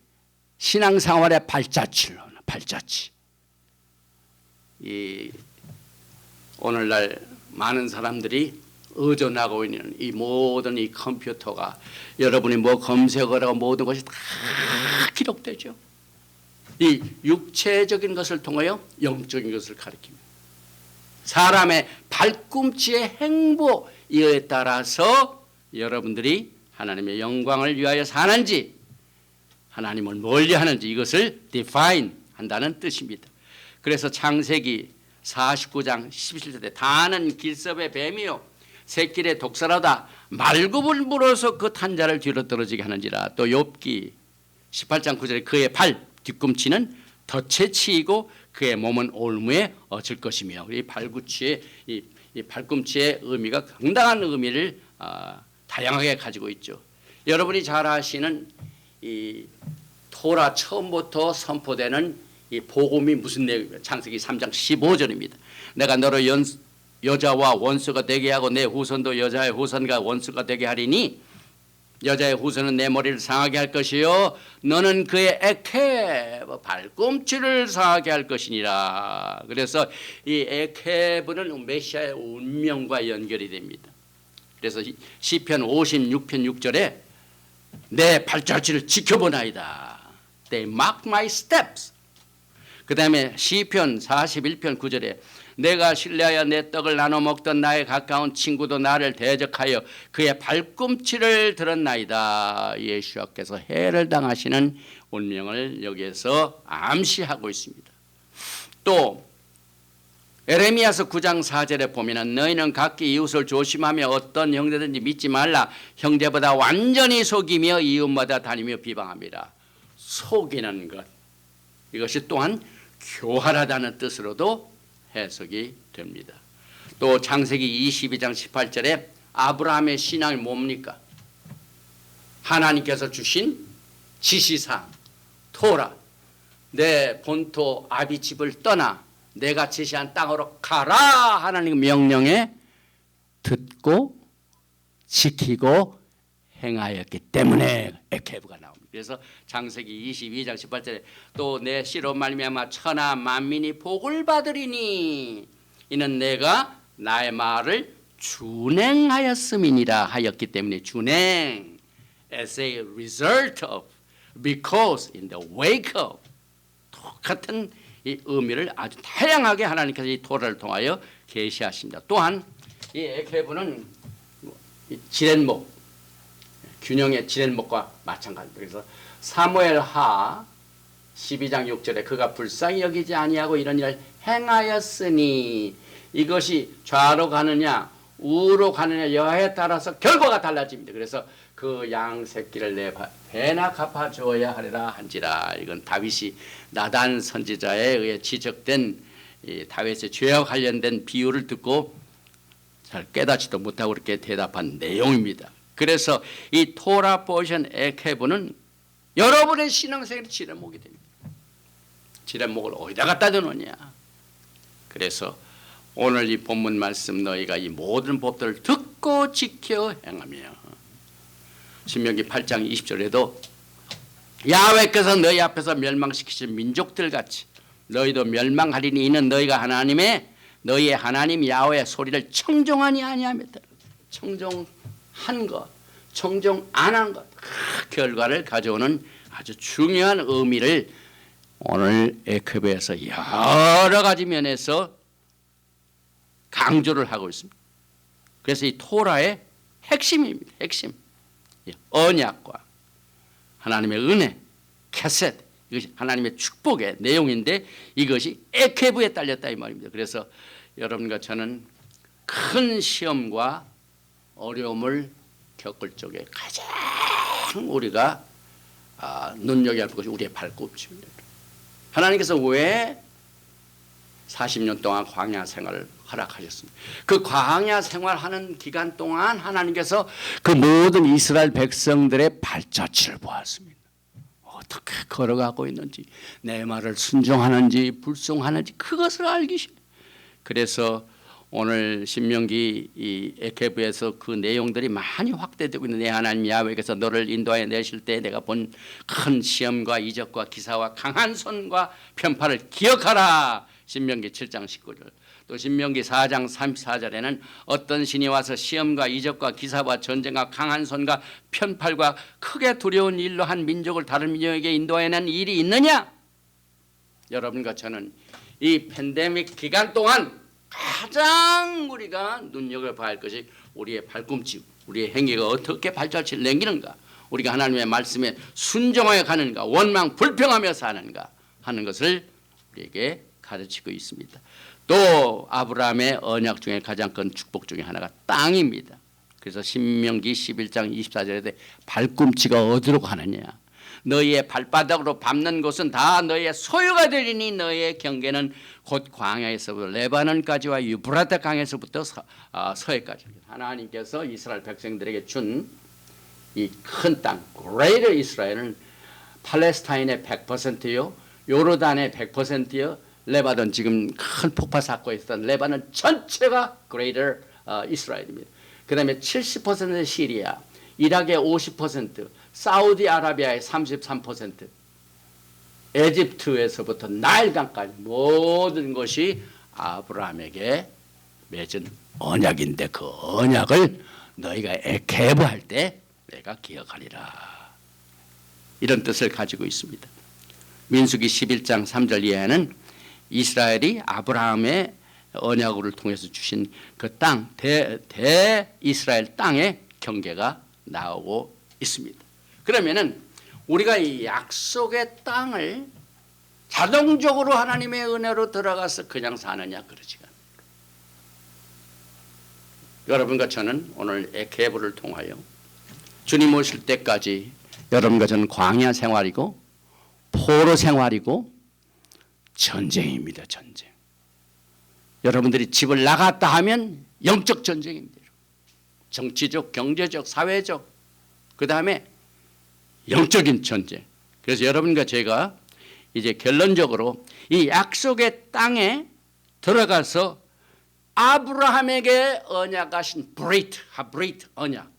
신앙생활의 발자취를, 발자취. 이 오늘날 많은 사람들이 의존하고 있는 이 모든 이 컴퓨터가 여러분이 뭐 검색을 하고 모든 것이 다 기록되죠. 이 육체적인 것을 통하여 영적인 것을 가리킵니다. 사람의 발꿈치의 행보에 따라서 여러분들이 하나님의 영광을 위하여 사는지 하나님을 멀리하는지 이것을 define 한다는 뜻입니다. 그래서 창세기 49장 17절에 다는 길섭의 뱀이요 새끼의 독사라다 말굽을 물어서 그 탄자를 뒤로 떨어지게 하는지라. 또 욥기 18장 9절에 그의 발 뒤꿈치는 덫에 치이고 그의 몸은 올무에 얹을 것이며. 이 발꿈치의 이 발꿈치의 의미가 상당한 의미를 다양하게 가지고 있죠. 여러분이 잘 아시는 이 토라 처음부터 선포되는 이 복음이 무슨 내용입니까? 창세기 3장 15절입니다. 내가 너로 여자와 원수가 되게 하고 내 후손도 여자의 후손과 원수가 되게 하리니 여자의 후손은 내 머리를 상하게 할 것이요 너는 그의 에케브 발꿈치를 상하게 할 것이니라. 그래서 이 에케브는 메시아의 운명과 연결이 됩니다. 그래서 시편 56편 6절에 내 발자취를 지켜보나이다. They mark my steps. 그 다음에 시편 41편 9절에 내가 신뢰하여 내 떡을 나눠 먹던 나의 가까운 친구도 나를 대적하여 그의 발꿈치를 들었나이다. 예수께서 해를 당하시는 운명을 여기에서 암시하고 있습니다. 또 에레미야서 9장 4절에 보면 너희는 각기 이웃을 조심하며 어떤 형제든지 믿지 말라. 형제보다 완전히 속이며 이웃마다 다니며 비방합니다. 속이는 것, 이것이 또한 교활하다는 뜻으로도 해석이 됩니다. 또 창세기 22장 18절에 아브라함의 신앙이 뭡니까? 하나님께서 주신 지시사항 토라, 내 본토 아비 집을 떠나 내가 지시한 땅으로 가라 하나님 명령에 듣고 지키고 행하였기 때문에 에케브가 나옵니다. 그래서 창세기 22장 18절에 또 내 씨로 말미암아 천하 만민이 복을 받으리니 이는 내가 나의 말을 준행하였음이니라 하였기 때문에 준행 as a result of, because, in the wake of 똑같은 이 의미를 아주 다양하게 하나님께서 이 토라를 통하여 계시하십니다. 또한 이 에케브는 지렛목, 균형의 지렛목과 마찬가지입니다. 그래서 사무엘하 12장 6절에 그가 불쌍히 여기지 아니하고 이런 일을 행하였으니 이것이 좌로 가느냐 우로 가느냐 여하에 따라서 결과가 달라집니다. 그래서 그 양 새끼를 내 배나 갚아주어야 하리라 한지라. 이건 다윗이 나단 선지자에 의해 지적된 이 다윗의 죄와 관련된 비유를 듣고 잘 깨닫지도 못하고 그렇게 대답한 내용입니다. 그래서 이 토라 포션 에케브는 여러분의 신앙생활의 지렛목이 됩니다. 지렛목을 어디다 갖다 두느냐. 그래서 오늘 이 본문 말씀 너희가 이 모든 법들을 듣고 지켜 행하며 신명기 8장 20절에도 야훼께서 너희 앞에서 멸망시키신 민족들 같이 너희도 멸망하리니 이는 너희가 너희의 하나님 야훼의 소리를 청종하니 아니하였다. 청종한 것, 청종 안 한 것, 그 결과를 가져오는 아주 중요한 의미를 오늘 에케브에서 여러 가지 면에서 강조를 하고 있습니다. 그래서 이 토라의 핵심입니다. 핵심. 언약과 하나님의 은혜, 캐셋, 이것이 하나님의 축복의 내용인데 이것이 에케브에 딸렸다 이 말입니다. 그래서 여러분과 저는 큰 시험과 어려움을 겪을 적에 가장 우리가 눈여겨야 할 것이 우리의 발꿈치입니다. 하나님께서 왜 40년 동안 광야 생활을 허락하셨습니다. 그 광야 생활하는 기간 동안 하나님께서 그 모든 이스라엘 백성들의 발자취를 보았습니다. 어떻게 걸어가고 있는지, 내 말을 순종하는지 불순종하는지 그것을 알기 쉽습니다. 그래서 오늘 신명기 이 에케브에서 그 내용들이 많이 확대되고 있는 내 하나님 야훼께서 너를 인도하여 내실 때 내가 본 큰 시험과 이적과 기사와 강한 손과 편팔을 기억하라. 신명기 7장 19절. 또 신명기 4장 34절에는 어떤 신이 와서 시험과 이적과 기사와 전쟁과 강한 손과 편팔과 크게 두려운 일로 한 민족을 다른 민족에게 인도해낸 일이 있느냐? 여러분과 저는 이 팬데믹 기간 동안 가장 우리가 눈여겨봐야 할 것이 우리의 발꿈치, 우리의 행위가 어떻게 발자취를 남기는가, 우리가 하나님의 말씀에 순종하여 가는가, 원망 불평하며 사는가 하는 것을 우리에게 가르치고 있습니다. 또 아브라함의 언약 중에 가장 큰 축복 중에 하나가 땅입니다. 그래서 신명기 11장 24절에 발꿈치가 어디로 가느냐, 너희의 발바닥으로 밟는 곳은 다 너희의 소유가 되리니 너희의 경계는 곧 광야에서부터 레바논까지와 유브라데 강에서부터 서해까지입니다. 하나님께서 이스라엘 백성들에게 준 이 큰 땅 그레이터 이스라엘은 팔레스타인의 100%요, 요르단의 100%요, 레바논 지금 큰 폭파 사건이 있었던 레바논 전체가 그레이터 이스라엘입니다. 그 다음에 70% 시리아, 이락의 50%, 사우디아라비아의 33%, 에집트에서부터 나일강까지 모든 것이 아브라함에게 맺은 언약인데 그 언약을 너희가 에케브할 때 내가 기억하리라. 이런 뜻을 가지고 있습니다. 민수기 11장 3절 이하에는 이스라엘이 아브라함의 언약을 통해서 주신 그 땅, 대이스라엘 땅의 경계가 나오고 있습니다. 그러면은 우리가 이 약속의 땅을 자동적으로 하나님의 은혜로 들어가서 그냥 사느냐, 그러지가 않습니다. 여러분과 저는 오늘 에케브를 통하여 주님 오실 때까지 여러분과 저는 광야 생활이고 포로 생활이고 전쟁입니다. 전쟁. 여러분들이 집을 나갔다 하면 영적 전쟁입니다. 정치적, 경제적, 사회적, 그 다음에 영적인 전쟁. 그래서 여러분과 제가 이제 결론적으로 이 약속의 땅에 들어가서 아브라함에게 언약하신 하브릿 언약,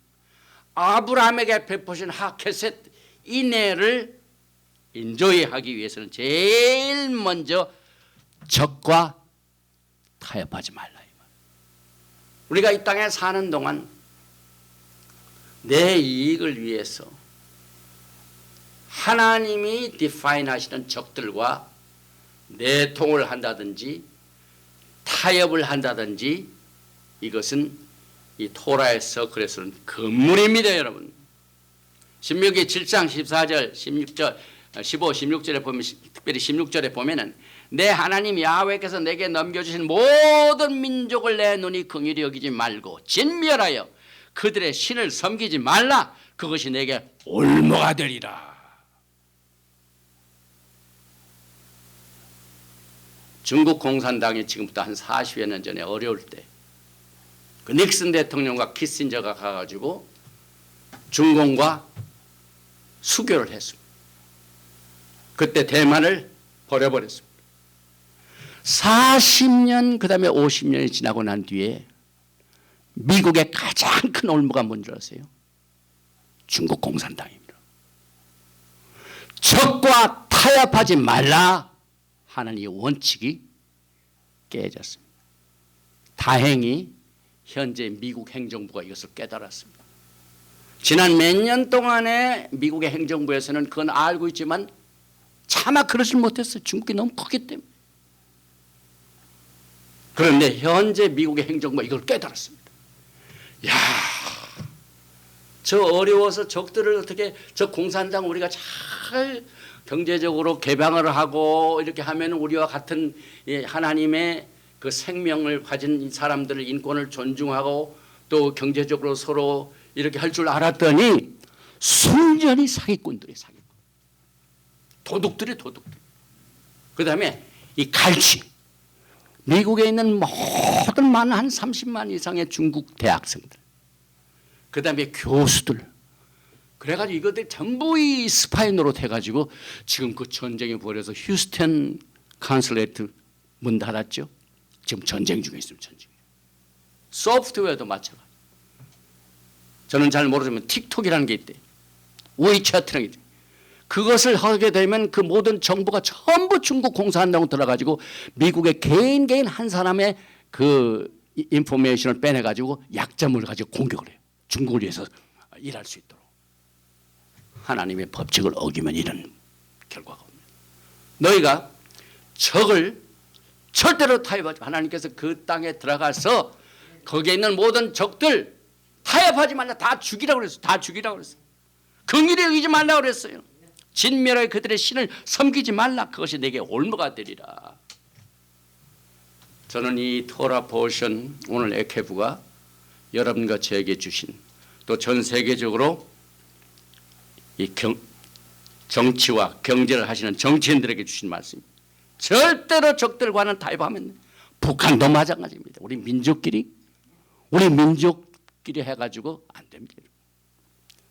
아브라함에게 베푸신 하케셋 인애를 인조이하기 위해서는 제일 먼저 적과 타협하지 말라. 우리가 이 땅에 사는 동안 내 이익을 위해서 하나님이 디파인 하시는 적들과 내통을 한다든지 타협을 한다든지 이것은 이 토라에서 그래서는 금물입니다. 여러분. 신명기 7장 14절 16절 15, 16절에 보면, 특별히 16절에 보면은 내 하나님 야훼께서 내게 넘겨주신 모든 민족을 내 눈이 긍휼히 여기지 말고 진멸하여 그들의 신을 섬기지 말라. 그것이 내게 올무가 되리라. 중국 공산당이 지금부터 한 40여 년 전에 어려울 때 그 닉슨 대통령과 키신저가 가가지고 중공과 수교를 했습니다. 그때 대만을 버려버렸습니다. 40년 그 다음에 50년이 지나고 난 뒤에 미국의 가장 큰 올무가 뭔지 아세요? 중국 공산당입니다. 적과 타협하지 말라 하는 이 원칙이 깨졌습니다. 다행히 현재 미국 행정부가 이것을 깨달았습니다. 지난 몇 년 동안에 미국의 행정부에서는 그건 알고 있지만 차마 그러질 못했어요. 중국이 너무 크기 때문에. 그런데 현재 미국의 행정부가 이걸 깨달았습니다. 야, 저 어려워서 적들을 어떻게, 저 공산당 우리가 잘 경제적으로 개방을 하고 이렇게 하면 우리와 같은 하나님의 그 생명을 가진 사람들을 인권을 존중하고 또 경제적으로 서로 이렇게 할 줄 알았더니 순전히 사기꾼들이 사기꾼. 도둑들이 도둑들. 그 다음에 이 갈취. 미국에 있는 모든 많은 한 30만 이상의 중국 대학생들. 그 다음에 교수들. 그래가지고 이것들 전부 이 스파이 노릇 해가지고 지금 그 전쟁이 벌어서 휴스턴 컨슐레이트 문 닫았죠. 지금 전쟁 중에 있습니다. 전쟁. 소프트웨어도 마찬가지. 저는 잘 모르지만 틱톡이라는 게 있대. 위챗이라는 게 있대. 그것을 하게 되면 그 모든 정보가 전부 중국 공산당으로 들어가지고 미국의 개인 한 사람의 그 인포메이션을 빼내가지고 약점을 가지고 공격을 해요. 중국을 위해서 일할 수 있도록. 하나님의 법칙을 어기면 이런 결과가 옵니다. 너희가 적을 절대로 타협하지. 하나님께서 그 땅에 들어가서 거기에 있는 모든 적들 타협하지 말라. 다 죽이라고 그랬어요. 다 죽이라고 그랬어요. 긍휼히 여기지 말라고 그랬어요. 진멸하여 그들의 신을 섬기지 말라. 그것이 내게 올무가 되리라. 저는 이 토라 포션 오늘 에케부가 여러분과 저에게 주신 또 전 세계적으로 이 정치와 경제를 하시는 정치인들에게 주신 말씀입니다. 절대로 적들과는 타협하면 북한도 마찬가지입니다. 우리 민족끼리 해가지고 안 됩니다.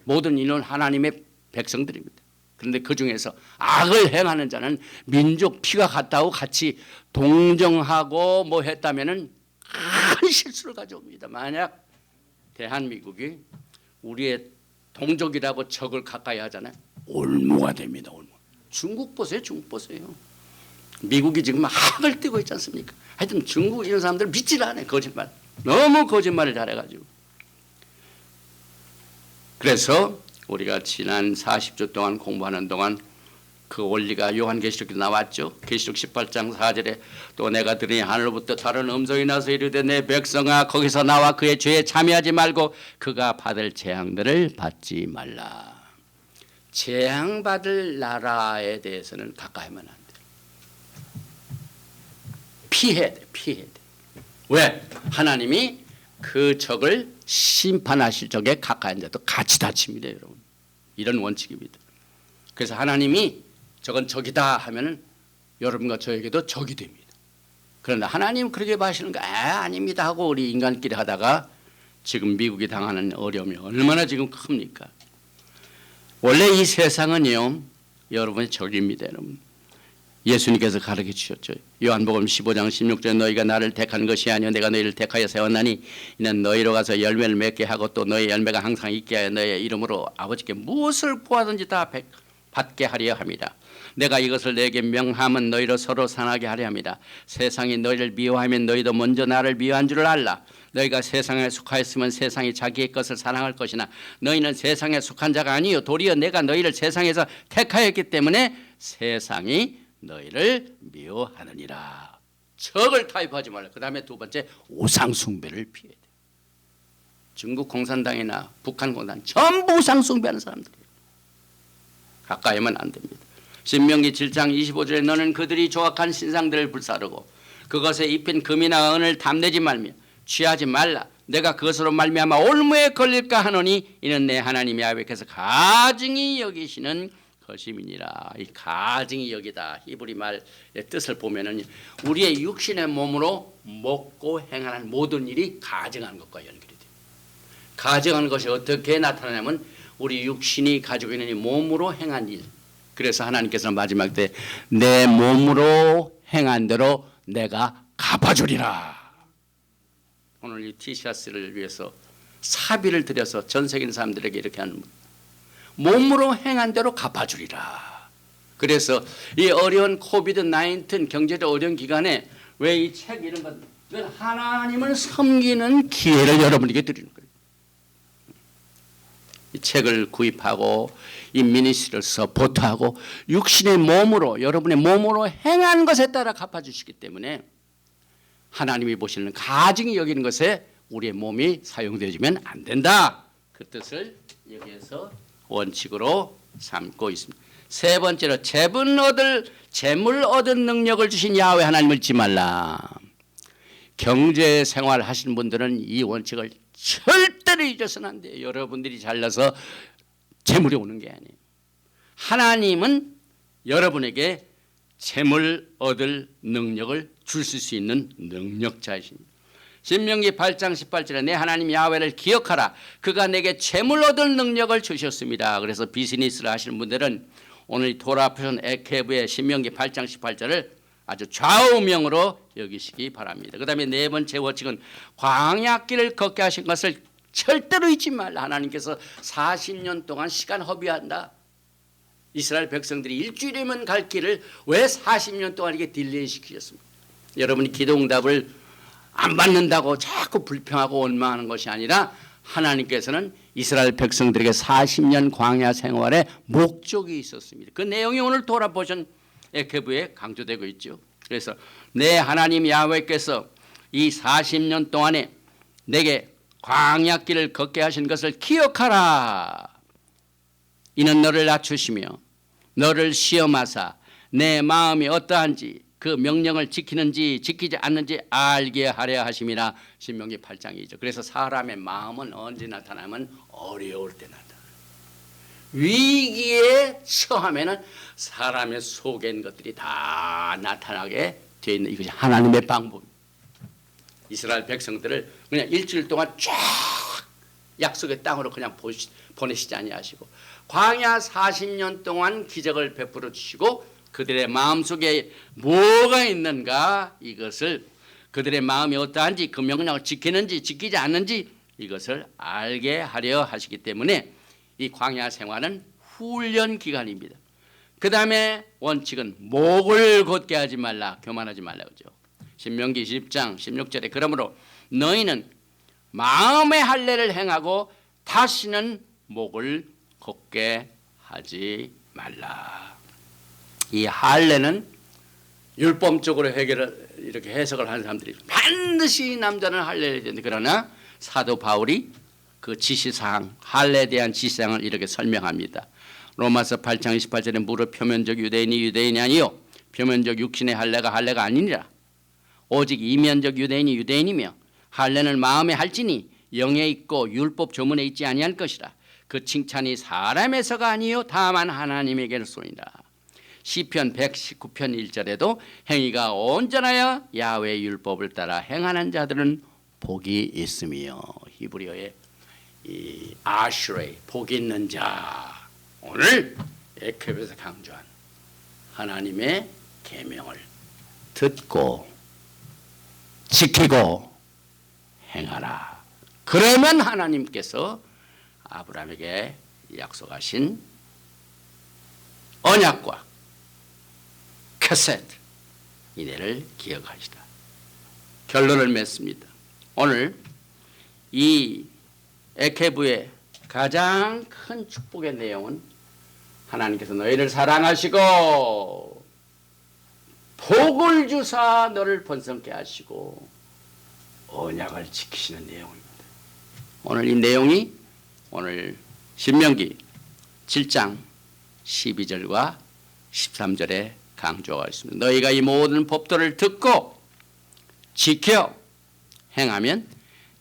모든 인은 하나님의 백성들입니다. 그런데 그 중에서 악을 행하는 자는 민족 피가 같다고 같이 동정하고 뭐 했다면은 큰 실수를 가져옵니다. 만약 대한민국이 우리의 동족이라고 적을 가까이 하잖아요. 올무가 됩니다. 올무. 중국 보세요. 중국 보세요. 미국이 지금 학을 띄고 있지 않습니까? 하여튼 중국 이런 사람들 믿질 않아요. 거짓말. 너무 거짓말을 잘해가지고. 그래서 우리가 지난 40주 동안 공부하는 동안 그 원리가 요한계시록에 나왔죠. 계시록 18장 4절에 또 내가 들으니 하늘로부터 다른 음성이 나서 이르되 내 백성아 거기서 나와 그의 죄에 참여하지 말고 그가 받을 재앙들을 받지 말라. 재앙받을 나라에 대해서는 가까이 하면 안 돼. 피해야 돼. 피해야 돼. 왜? 하나님이 그 적을 심판하실 적에 가까이 앉아도 같이 다칩니다. 여러분. 이런 원칙입니다. 그래서 하나님이 저건 적이다 하면은 여러분과 저에게도 적이 됩니다. 그런데 하나님 그렇게 봐시는 거 아닙니다 하고 우리 인간끼리 하다가 지금 미국이 당하는 어려움이 얼마나 지금 큽니까? 원래 이 세상은요 여러분의 적입니다. 여러분. 예수님께서 가르쳐 주셨죠. 요한복음 15장 16절에 너희가 나를 택한 것이 아니요 내가 너희를 택하여 세웠나니 이는 너희로 가서 열매를 맺게 하고 또 너희 열매가 항상 있게 하여 너희의 이름으로 아버지께 무엇을 구하든지 다 받게 하려 합니다. 내가 이것을 너에게 명함은 너희로 서로 사랑하게 하려 합니다. 세상이 너희를 미워하면 너희도 먼저 나를 미워한 줄을 알라. 너희가 세상에 속하였으면 세상이 자기의 것을 사랑할 것이나 너희는 세상에 속한 자가 아니요 도리어 내가 너희를 세상에서 택하였기 때문에 세상이 너희를 미워하느니라. 적을 타협하지 말라. 그 다음에 두 번째 우상숭배를 피해야 돼. 중국 공산당이나 북한 공산당 전부 우상숭배하는 사람들이에요. 가까이 하면 안 됩니다. 신명기 7장 25절에 너는 그들이 조악한 신상들을 불사르고 그것에 입힌 금이나 은을 탐내지 말며 취하지 말라. 내가 그것으로 말미암아 올무에 걸릴까 하노니 이는 내 하나님 야훼께서 가증히 여기시는 것임이니라. 이 가증히 여기다. 히브리 말의 뜻을 보면은 우리의 육신의 몸으로 먹고 행하는 모든 일이 가증한 것과 연결이 돼요. 가증한 것이 어떻게 나타나냐면 우리 육신이 가지고 있는 이 몸으로 행한 일. 그래서 하나님께서는 마지막 때 내 몸으로 행한 대로 내가 갚아주리라. 오늘 이 티셔츠를 위해서 사비를 들여서 전 세계 사람들에게 이렇게 하는 몸으로 행한 대로 갚아주리라. 그래서 이 어려운 코비드-19 경제적 어려운 기간에 왜 이 책 이런 것 하나님을 섬기는 기회를 여러분에게 드리는 거예요. 이 책을 구입하고 이 미니스트리를 서포트하고 육신의 몸으로 여러분의 몸으로 행한 것에 따라 갚아주시기 때문에 하나님이 보시는 가증히 여기는 것에 우리의 몸이 사용되어지면 안 된다. 그 뜻을 여기에서 원칙으로 삼고 있습니다. 세 번째로 재물 얻을 능력을 주신 야훼 하나님을 잊지 말라. 경제 생활 하시는 분들은 이 원칙을 절대로 잊어서는 안 돼요. 여러분들이 잘나서 재물이 오는 게 아니에요. 하나님은 여러분에게 재물 얻을 능력을 주실 수 있는 능력자이십니다. 신명기 8장 18절에 내 하나님 야훼를 기억하라. 그가 내게 재물 얻을 능력을 주셨습니다. 그래서 비즈니스를 하시는 분들은 오늘 돌아보신 에케브의 신명기 8장 18절을 아주 좌우명으로 여기시기 바랍니다. 그 다음에 네 번째 원칙은 광야길을 걷게 하신 것을 절대로 잊지 말라. 하나님께서 40년 동안 시간 허비한다. 이스라엘 백성들이 일주일이면 갈 길을 왜 40년 동안 이렇게 딜레이 시키셨습니까? 여러분이 기도응답을 안 받는다고 자꾸 불평하고 원망하는 것이 아니라 하나님께서는 이스라엘 백성들에게 40년 광야 생활에 목적이 있었습니다. 그 내용이 오늘 돌아보신 에케브에 강조되고 있죠. 그래서 내 하나님 야훼께서 이 40년 동안에 내게 광야길을 걷게 하신 것을 기억하라. 이는 너를 낮추시며 너를 시험하사 내 마음이 어떠한지 그 명령을 지키는지 지키지 않는지 알게 하려 하심이라. 신명기 8장이죠. 그래서 사람의 마음은 언제 나타나면 어려울 때 나타나요. 위기에 처하면은 사람의 속에 있는 것들이 다 나타나게 되어 있는 이것이 하나님의 방법입니다. 이스라엘 백성들을 그냥 일주일 동안 쫙 약속의 땅으로 그냥 보내시지 아니하시고 광야 40년 동안 기적을 베풀어 주시고 그들의 마음속에 뭐가 있는가 이것을 그들의 마음이 어떠한지 그 명령을 지키는지 지키지 않는지 이것을 알게 하려 하시기 때문에 이 광야 생활은 훈련 기간입니다. 그 다음에 원칙은 목을 곧게 하지 말라. 교만하지 말라 그러죠. 신명기 10장 16절에 그러므로 너희는 마음의 할례를 행하고 다시는 목을 곧게 하지 말라. 이 할례는 율법적으로 이렇게 해석을 하는 사람들이 반드시 남자는 할례를 해야 되는데 그러나 사도 바울이 그 지시사항 할례에 대한 지시사항을 이렇게 설명합니다. 로마서 8장 28절에 무릇 표면적 유대인이 유대인이 아니요 표면적 육신의 할례가 할례가 아니니라. 오직 이면적 유대인이 유대인이며 할례는 마음에 할지니 영에 있고 율법 조문에 있지 아니할 것이라. 그 칭찬이 사람에서가 아니요 다만 하나님에게로소이다. 시편 119편 1절에도 행위가 온전하여 야훼의 율법을 따라 행하는 자들은 복이 있으며. 히브리어의 이 아슈레이 복이 있는 자. 오늘 에케브에서 강조한 하나님의 계명을 듣고 지키고 행하라. 그러면 하나님께서 아브라함에게 약속하신 언약과 카세트 이내를 기억하시다. 결론을 맺습니다. 오늘 이 에케브의 가장 큰 축복의 내용은 하나님께서 너희를 사랑하시고 복을 주사 너를 번성케 하시고 언약을 지키시는 내용입니다. 오늘 이 내용이 오늘 신명기 7장 12절과 13절에 강조가 있습니다. 너희가 이 모든 법도를 듣고 지켜 행하면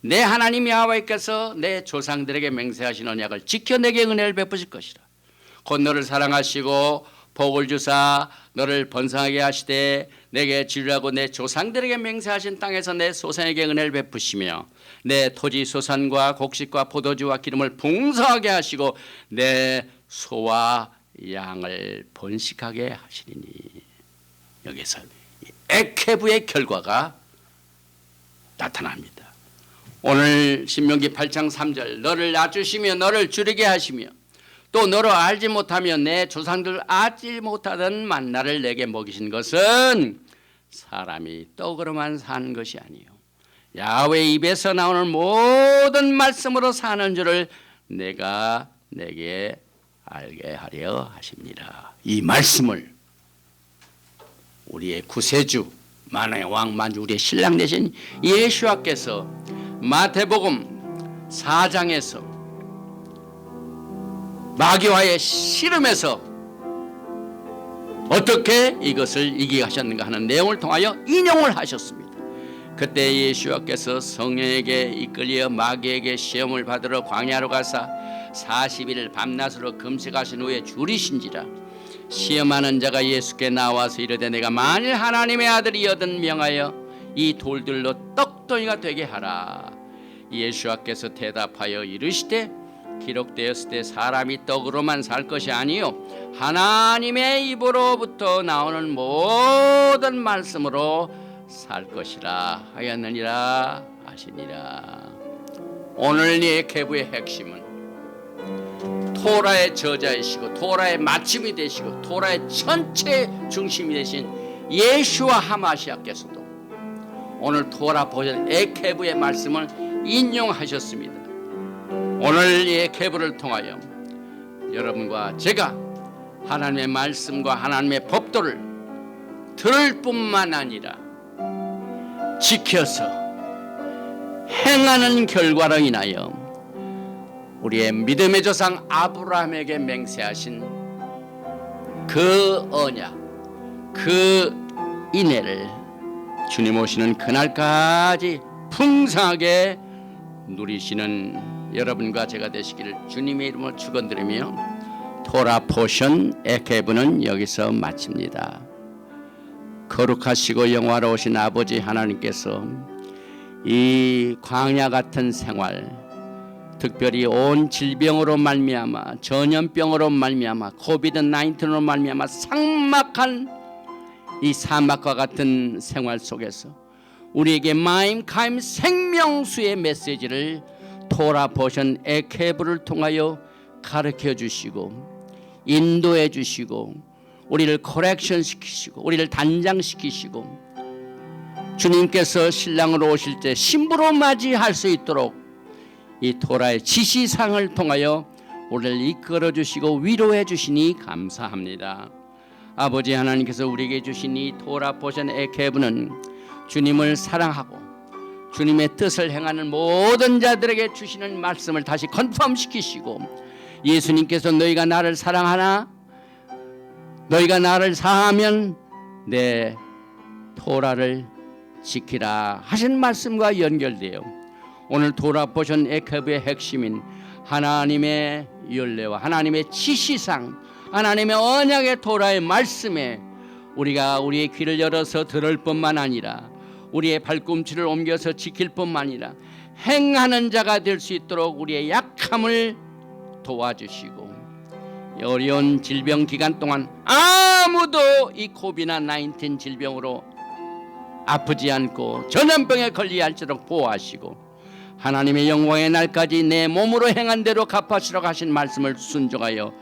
내 하나님 야훼께서 내 조상들에게 맹세하신 언약을 지켜 내게 은혜를 베푸실 것이라. 곧 너를 사랑하시고 복을 주사 너를 번성하게 하시되 내게 지류하고 내 조상들에게 맹세하신 땅에서 내 소산에게 은혜를 베푸시며 내 토지 소산과 곡식과 포도주와 기름을 풍성하게 하시고 내 소와 양을 번식하게 하시리니. 여기서 에케브의 결과가 나타납니다. 오늘 신명기 8장 3절 너를 낮추시며 너를 줄이게 하시며 또 너로 알지 못하며 내 조상들 알지 못하던 만나를 내게 먹이신 것은 사람이 떡으로만 사는 것이 아니요 야훼 입에서 나오는 모든 말씀으로 사는 줄을 내가 내게 알게 하려 하십니다. 이 말씀을 우리의 구세주 만왕의 왕 만주 우리의 신랑 되신 예수와께서 마태복음 4장에서 마귀와의 씨름에서 어떻게 이것을 이기게 하셨는가 하는 내용을 통하여 인용을 하셨습니다. 그때 예수와께서 성령에게 이끌려 마귀에게 시험을 받으러 광야로 가사 40일 밤낮으로 금식하신 후에 줄이신지라 시험하는 자가 예수께 나와서 이르되 내가 만일 하나님의 아들이여든 명하여 이 돌들로 떡덩이가 되게 하라. 예수께서 대답하여 이르시되 기록되었을 때 사람이 떡으로만 살 것이 아니요 하나님의 입으로부터 나오는 모든 말씀으로 살 것이라 하였느니라 하시니라. 오늘 이 계부의 핵심은 토라의 저자이시고 토라의 마침이 되시고 토라의 전체 중심이 되신 예수와 하마시아께서도 오늘 토라 보존 에케부의 말씀을 인용하셨습니다. 오늘 이 에케부를 통하여 여러분과 제가 하나님의 말씀과 하나님의 법도를 들을 뿐만 아니라 지켜서 행하는 결과로 인하여 우리의 믿음의 조상 아브라함에게 맹세하신 그 언약, 그 인애를 주님 오시는 그날까지 풍성하게 누리시는 여러분과 제가 되시기를 주님의 이름으로 축원드리며 토라 포션 에케브는 여기서 마칩니다. 거룩하시고 영화로우신 아버지 하나님께서 이 광야 같은 생활, 특별히 온 질병으로 말미암아 전염병으로 말미암아 코비드-19으로 말미암아 삭막한 이 사막과 같은 생활 속에서 우리에게 마임카임 생명수의 메시지를 토라 포션 에케브를 통하여 가르쳐 주시고 인도해 주시고 우리를 코렉션 시키시고 우리를 단장시키시고 주님께서 신랑으로 오실 때 신부로 맞이할 수 있도록 이 토라의 지시상을 통하여 우리를 이끌어 주시고 위로해 주시니 감사합니다. 아버지 하나님께서 우리에게 주신 이 토라 포션 에케브는 주님을 사랑하고 주님의 뜻을 행하는 모든 자들에게 주시는 말씀을 다시 컨펌시키시고 예수님께서 너희가 나를 사랑하나 너희가 나를 사하면 내 토라를 지키라 하신 말씀과 연결되어 오늘 토라 포션 에케브의 핵심인 하나님의 율례와 하나님의 지시상 하나님의 언약의 토라의 말씀에 우리가 우리의 귀를 열어서 들을 뿐만 아니라 우리의 발꿈치를 옮겨서 지킬 뿐만 아니라 행하는 자가 될 수 있도록 우리의 약함을 도와주시고 어려운 질병 기간 동안 아무도 이 코비드-19 질병으로 아프지 않고 전염병에 걸리할지록 보호하시고 하나님의 영광의 날까지 내 몸으로 행한 대로 갚아주라고 하신 말씀을 순종하여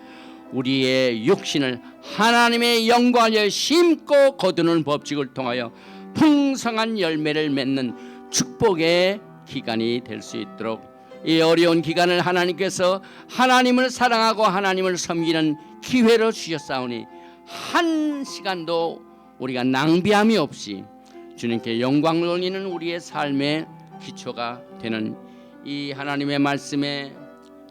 우리의 육신을 하나님의 영광에 심고 거두는 법칙을 통하여 풍성한 열매를 맺는 축복의 기간이 될 수 있도록 이 어려운 기간을 하나님께서 하나님을 사랑하고 하나님을 섬기는 기회로 주셨사오니 한 시간도 우리가 낭비함이 없이 주님께 영광을 올리는 우리의 삶의 기초가 되는 이 하나님의 말씀에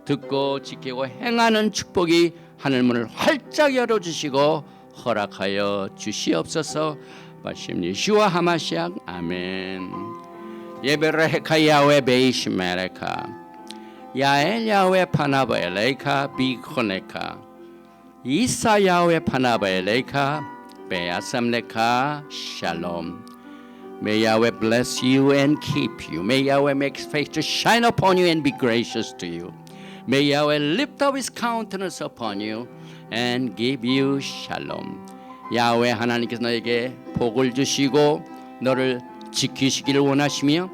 듣고 지키고 행하는 축복이 하늘문을 활짝 열어주시고 허락하여 주시옵소서. 바심 예수와 하마시악 아멘. 예베레카 야외 베이시메레카 야엘 야외 파나바엘레카 비코네카 이사 야외 파나바엘레카 베아삼레카 샬롬. May Yahweh bless you and keep you. May Yahweh make his face to shine upon you and be gracious to you. May Yahweh lift up his countenance upon you and give you shalom. 야훼 하나님께서 너에게 복을 주시고 너를 지키시기를 원하시며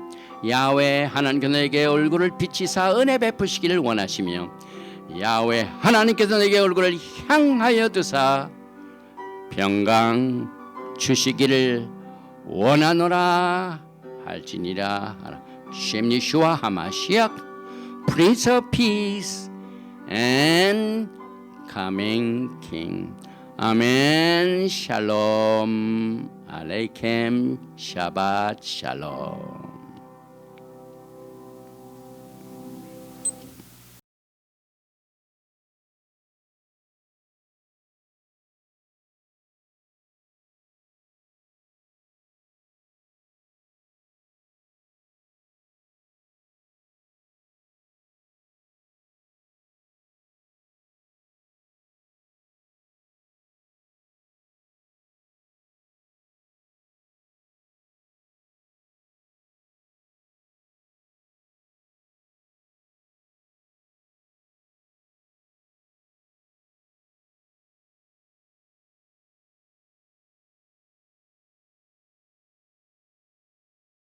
야훼 하나님께서 너에게 얼굴을 비치사 은혜 베푸시기를 원하시며 야훼 하나님께서 너에게 얼굴을 향하여 두사 평강 주시기를 원하노라 할지니라. 셴 예수와 하마시악 Prince of Peace and Coming King. 아멘. 샬롬 알레이켐 샤밧 샬롬.